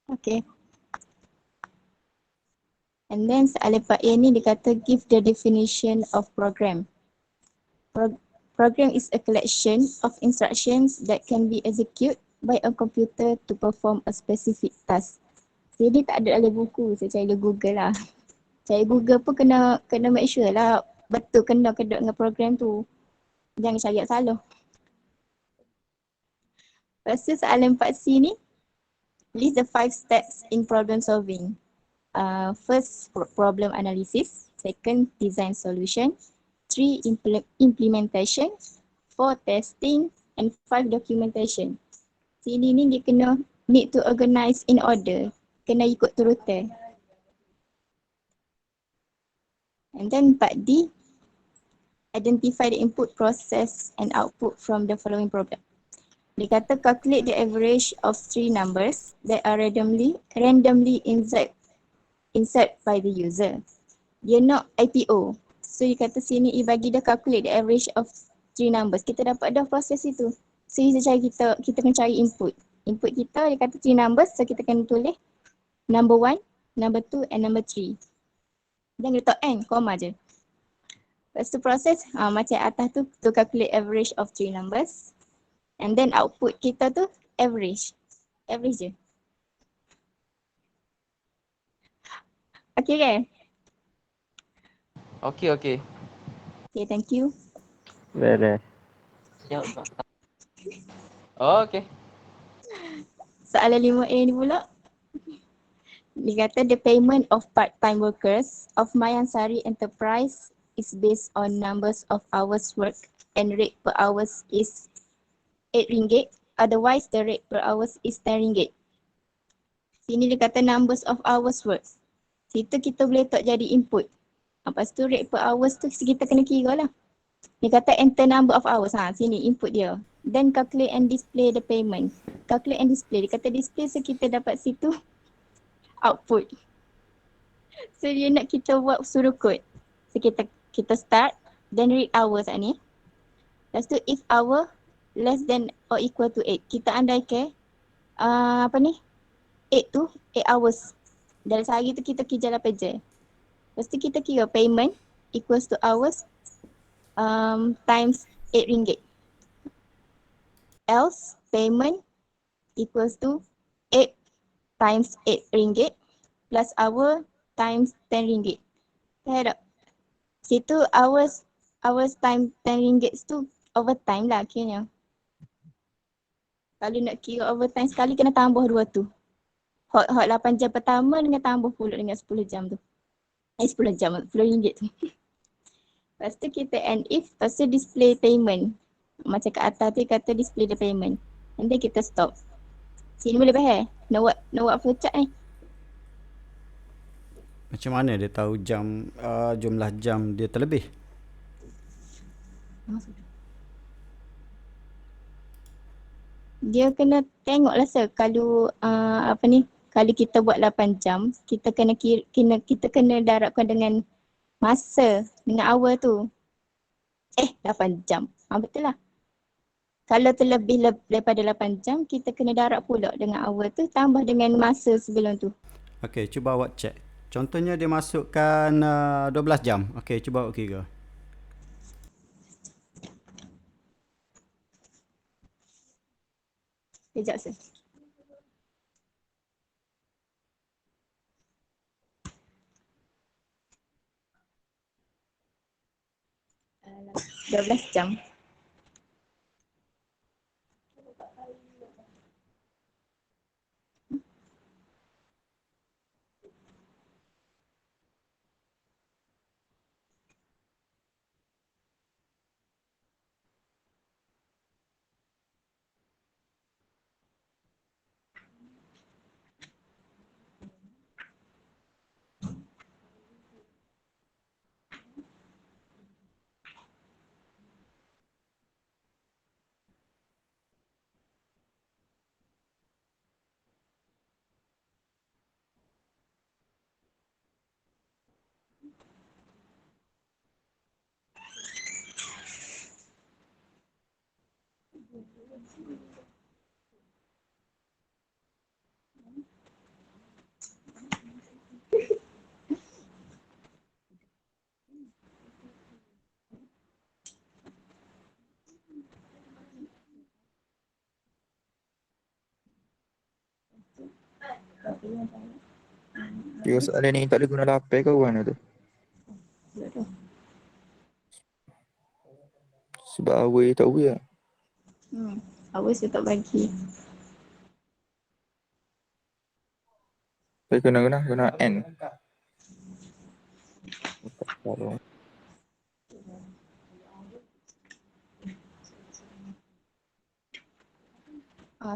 Okay. And then soalan part A ni dia kata give the definition of program. Program is a collection of instructions that can be executed by a computer to perform a specific task. Jadi tak ada dalam buku, saya cari Google lah. Cari Google pun kena make sure lah betul kena dengan program tu. Jangan cari yang salah. Lepas tu soalan 4C ni, list the 5 steps in problem solving. First, problem analysis. Second, design solution. 3, implementation. 4, testing. And 5, documentation. Sini ni dia kena need to organize in order. Kena ikut turutan. And then part D, identify the input, process and output from the following problem. Dia kata calculate the average of 3 numbers that are randomly insert by the user. Dia nak IPO. So dia kata sini bagi dia calculate the average of 3 numbers. Kita dapat dah proses itu. So kita kena cari input. Input kita dia kata 3 numbers, so kita kena tulis number 1, number 2 and number 3. Jangan letak n, koma je. Lepas tu proses macam atas tu to calculate average of 3 numbers. And then output kita tu average. Average je. Okay kan? Okay. Okay, thank you. Beres. Okay. Soalan 5A ni pula. Dia kata the payment of part-time workers of Mayansari Enterprise is based on numbers of hours worked and rate per hours is RM8. Otherwise the rate per hours is RM10. Sini dia kata numbers of hours worked. Situ kita boleh letak jadi input. Lepas tu rate per hours tu kita kena kira lah. Dia kata enter number of hours. Sini input dia. Then calculate and display the payment. Calculate and display. Dia kata display so kita dapat situ output. So dia nak kita buat suruh kod. So kita start, then read hour saat ni. Lepas tu if hour less than or equal to 8. Kita andaikan apa ni? 8 tu 8 hours. Dalam sehari tu kita kerja 8 jam. Lepas tu kita kira payment equals to hours times RM8. Else payment equals to 8 times RM8 plus hour times RM10. Faham tak? Situ hours time RM10 tu overtime lah akhirnya. Kalau nak kira overtime sekali kena tambah dua tu. Hot 8 jam pertama dengan tambah pula dengan 10 jam tu. 10 jam, RM10 tu. Lepas tu kita end if, lepas tu display payment. Macam kat atas tu kata display the payment. And then kita stop. Sini boleh faham? Nak buat flowchart ni. Macam mana dia tahu jumlah jam dia terlebih? Dia kena tengok lah sir. Kalau kalau kita buat 8 jam, kita kena darabkan dengan masa, dengan hour tu. 8 jam. Betul lah. Kalau terlebih daripada 8 jam, kita kena darab pula dengan hour tu tambah dengan masa sebelum tu. Okey, cuba awak check. Contohnya dia masukkan 12 jam. Okey, cuba awak kira. Sekejap sir. Uh, 12 jam. Kira soalan ni tak ada guna lapar ke mana tu? Sebab awal tak awal lah. Hours dia tak bagi. Tapi kena N.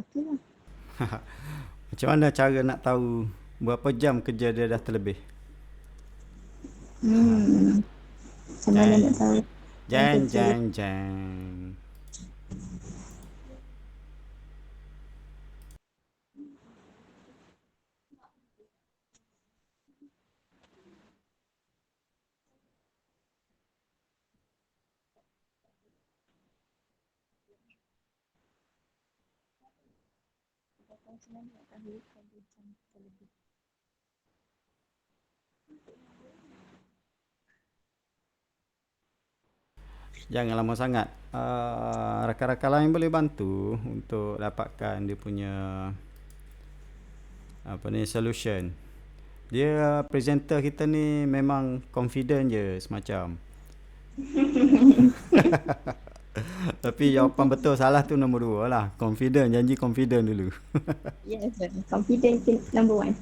Tu lah. Macam mana cara nak tahu berapa jam kerja dia dah terlebih? Macam mana nak tahu? Jang. Jangan lama sangat. Rakan-rakan lain boleh bantu untuk dapatkan dia punya solution. Dia presenter kita ni memang confident je semacam. Tapi jawapan betul salah tu nombor 2 lah. Confident, janji confident dulu. Yes, confident number 1.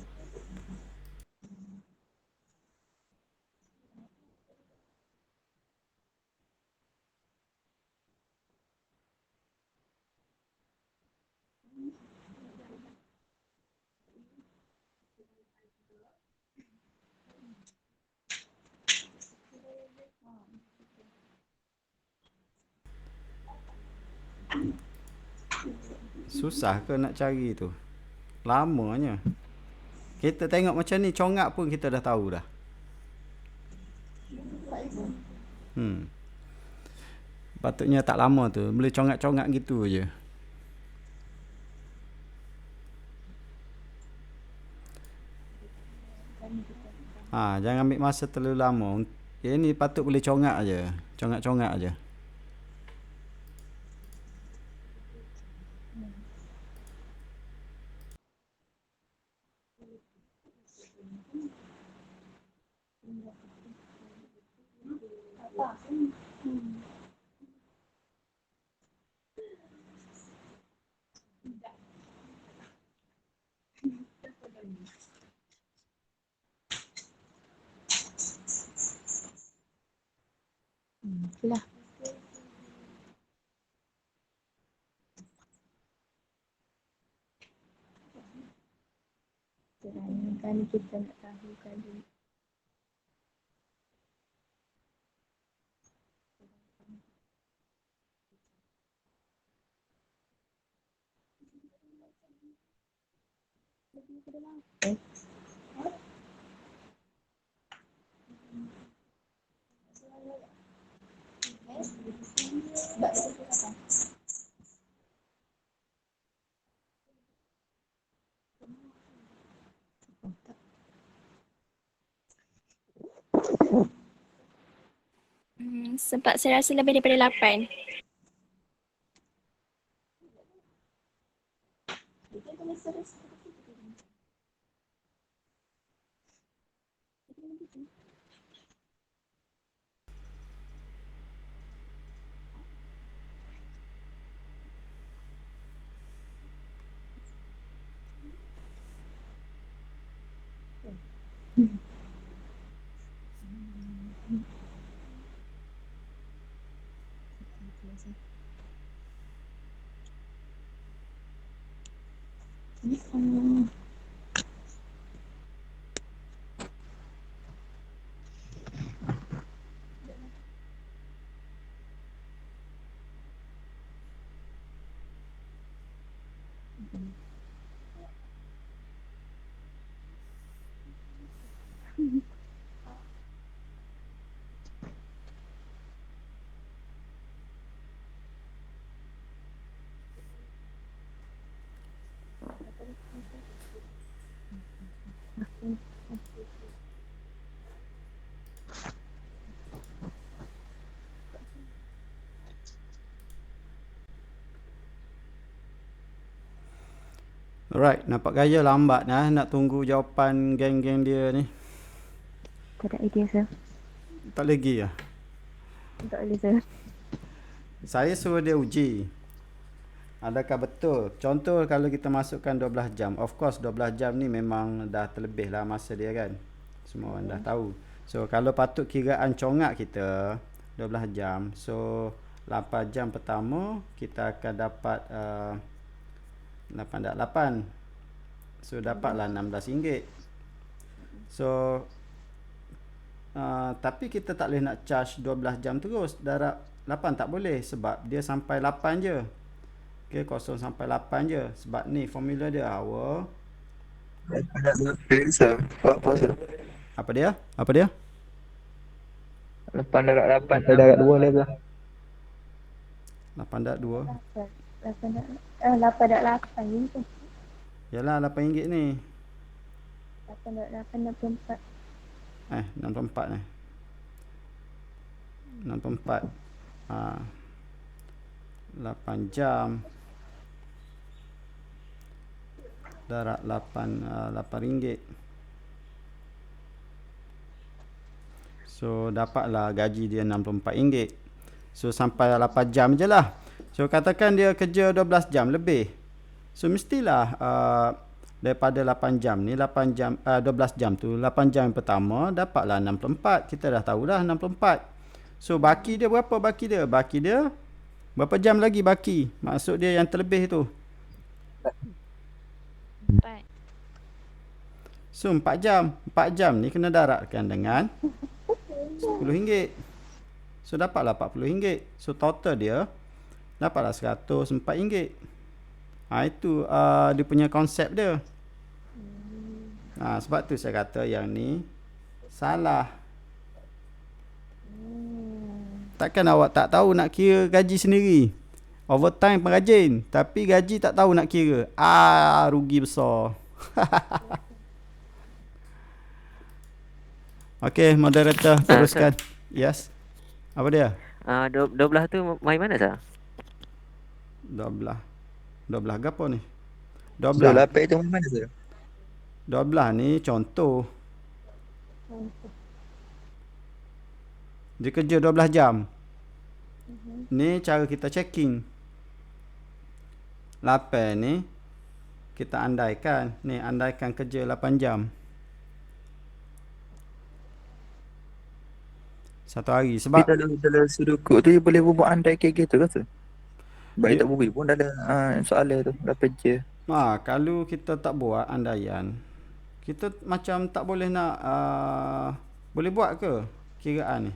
Susah ke nak cari tu? Lamanya. Kita tengok macam ni, congak pun kita dah tahu dah. Patutnya tak lama tu, boleh congak-congak gitu je. Jangan ambil masa terlalu lama. Ini patut boleh congak je, congak-congak je. Itulah. Kerana kan kita nak tahu kali. Sebab saya rasa lebih daripada 8. Alright, nampak gaya lambat nak tunggu jawapan geng-geng dia ni. Tak ada idea, sir. Tak lagi lah. Tak boleh, sir. Saya suruh dia uji. Adakah betul? Contoh kalau kita masukkan 12 jam. Of course 12 jam ni memang dah terlebih lah masa dia kan. Semua orang dah tahu. So kalau patut kiraan congak kita 12 jam. So 8 jam pertama kita akan dapat 8.8. So dapatlah RM16. So tapi kita tak boleh nak charge 12 jam terus. Darab 8 tak boleh sebab dia sampai 8 je. Okay, 0 sampai 8 je. Sebab ni formula dia hour. Apa dia? Apa dia? 8.8. 8.2 dia belah. 8.2. 8.8 ni tu. Yalah RM8 ni. 8.8 64 ni. 64. 8 jam. Darab RM8. So dapatlah gaji dia RM64. So sampai 8 jam je lah. So katakan dia kerja 12 jam lebih. So mestilah daripada 8 jam ni 8 jam 12 jam tu 8 jam yang pertama dapatlah 64. Kita dah tahu dah 64. So baki dia berapa baki dia? Baki dia berapa jam lagi baki? Maksud dia yang terlebih tu. 4. So 4 jam. 4 jam ni kena darabkan dengan RM10. So dapatlah RM40. So total dia dapatlah RM104. Itu dia punya konsep dia. Sebab tu saya kata yang ni salah. Takkan awak tak tahu nak kira gaji sendiri. Overtime pengrajin, tapi gaji tak tahu nak kira. Rugi besar. Okey, moderator teruskan. Yes. Apa dia? 12 tu main mana sah? 12. 12 ke apa ni? So 12. lapik tu mana sir? 12 ni contoh. Dia kerja 12 jam. Ni cara kita checking. 8 ni kita andaikan. Ni andaikan kerja 8 jam. Satu hari. Sebab Tapi dalam sudut tu dia boleh buat andai kayak gitu kan sir? Baik tak beri pun dalam soalan tu lapik je. Kalau kita tak buat andaian, kita macam tak boleh nak boleh buat ke kiraan ni?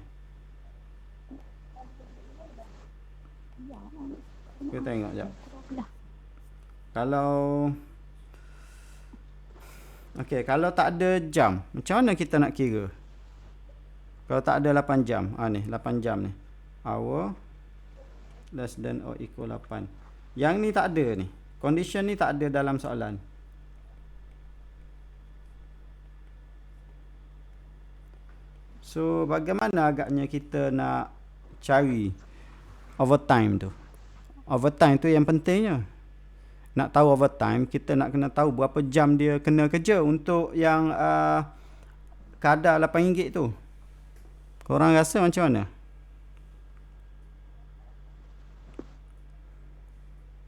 Kita tengok jap. Kalau kalau tak ada jam, macam mana kita nak kira? Kalau tak ada 8 jam. Ni 8 jam ni. Hour less than or equal 8. Yang ni tak ada ni. Condition ni tak ada dalam soalan. So bagaimana agaknya kita nak cari overtime tu? Overtime tu yang pentingnya. Nak tahu overtime, kita nak kena tahu berapa jam dia kena kerja untuk yang kadar RM8 tu. Korang rasa macam mana?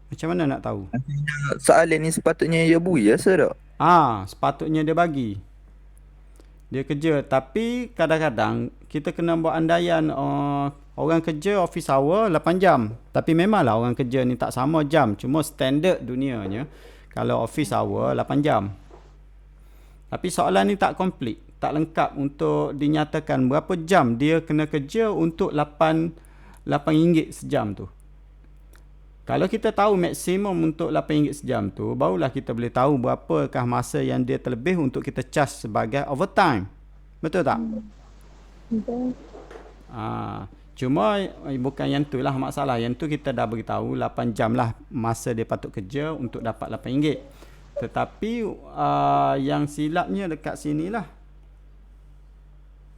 Macam mana nak tahu? Soalan ni sepatutnya dia beri ya sir tak? Sepatutnya dia bagi. Dia kerja, tapi kadang-kadang kita kena buat andaian orang kerja office hour 8 jam. Tapi memanglah orang kerja ni tak sama jam. Cuma standard dunianya kalau office hour 8 jam. Tapi soalan ni tak komplit, tak lengkap untuk dinyatakan berapa jam dia kena kerja untuk RM8 sejam tu. Kalau kita tahu maksimum untuk RM8 sejam tu, barulah kita boleh tahu berapakah masa yang dia terlebih untuk kita charge sebagai overtime. Betul tak? Betul. Cuma bukan yang tu lah masalah. Yang tu kita dah beritahu 8 jam lah masa dia patut kerja untuk dapat RM8. Tetapi yang silapnya dekat sini lah.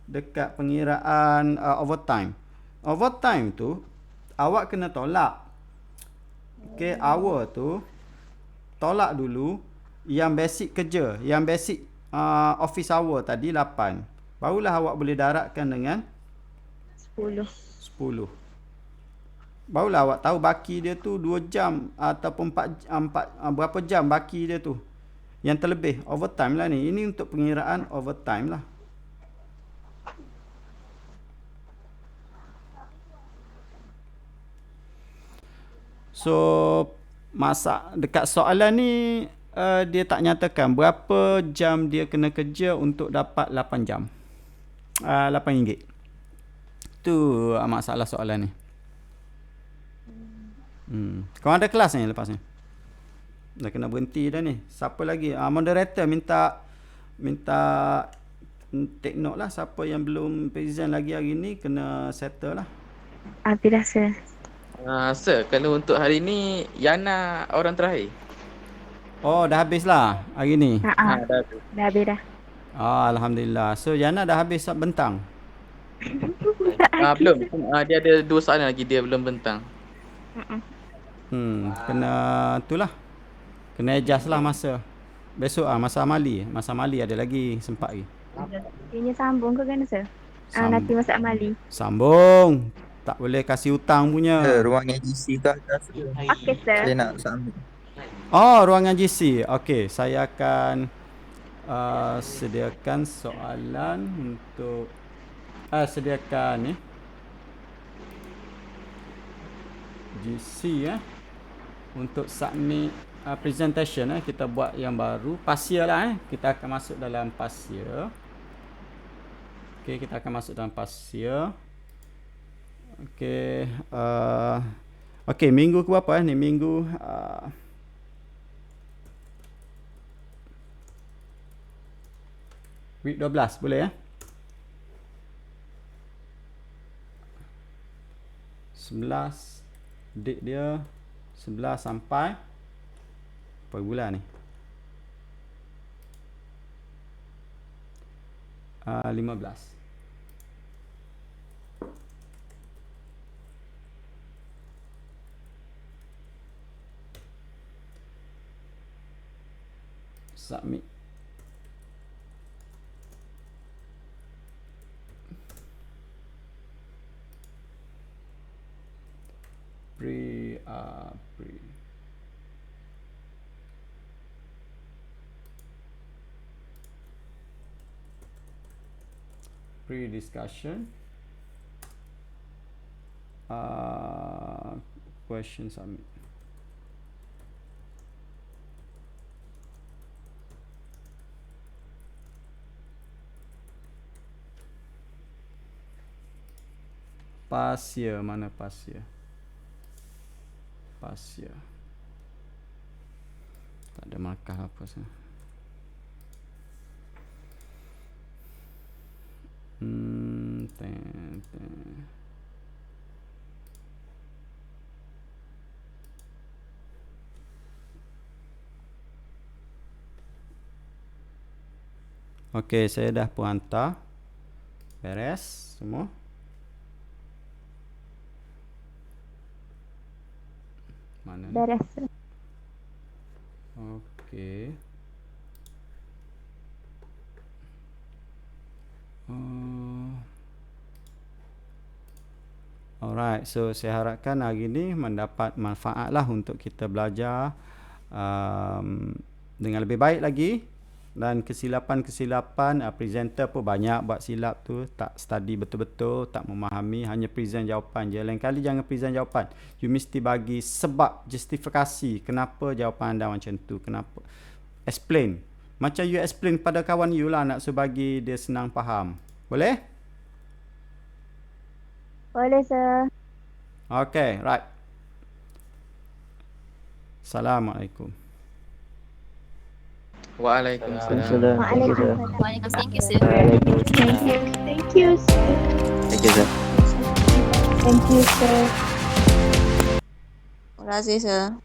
Dekat pengiraan overtime. Overtime tu awak kena tolak. Hour tu tolak dulu yang basic kerja, yang basic office hour tadi 8. Barulah awak boleh daratkan dengan 10. Barulah awak tahu baki dia tu 2 jam ataupun 4 berapa jam baki dia tu. Yang terlebih overtime lah ni. Ini untuk pengiraan overtime lah. So dekat soalan ni dia tak nyatakan berapa jam dia kena kerja untuk dapat 8 jam. RM8. Tu masalah soalan ni. Kau ada kelas ni lepas ni? Dah kena berhenti dah ni. Siapa lagi? Moderator minta take note lah. Siapa yang belum present lagi hari ni kena settle lah. Habis dah sir. Sir, kalau untuk hari ni Yana orang terakhir. Dah habis lah hari ni. Dah habis dah. Alhamdulillah. So Yana dah habis bentang. Belum. Dia ada 2 soalan lagi dia belum bentang. Kena itulah. Kena adjust lah masa. Besok masa amali ada lagi sempat lagi. Kayaknya sambung ke kan sir? Nanti masa amali. Sambung. Tak boleh kasih hutang punya. Ruangan GC ke atas. Okey sir. Saya nak submit. Ruangan GC. Okey, saya akan sediakan soalan untuk sediakan ni GC untuk submit presentation kita buat yang baru pasir lah kita akan masuk dalam pasir. Okey, kita akan masuk dalam pasir. Okey, okey, minggu ke berapa ni? Minggu Week 12 boleh ya? 11 date dia 11 sampai apa bulan ni? 15. Submit. Pre-discussion. Question submit. Pasya, mana pasya? Pasya. Tak ada markah apa sah. Okey, saya dah pun hantar. Beres semua. Mana? Beres. Okey. Alright, so saya harapkan hari ni mendapat manfaat lah untuk kita belajar dengan lebih baik lagi. Dan kesilapan-kesilapan presenter pun banyak buat silap tu, tak study betul-betul, tak memahami, hanya present jawapan je. Lain kali jangan present jawapan, you mesti bagi sebab, justifikasi kenapa jawapan anda macam tu, kenapa, explain. Macam you explain pada kawan you lah, nak suruh bagi dia senang faham. Boleh? Boleh, sir. Okay, right. Assalamualaikum. Waalaikumsalam. Waalaikumsalam. Thank you, sir. Thank you, sir. Thank you, sir. Thank you, sir. Terima kasih, sir.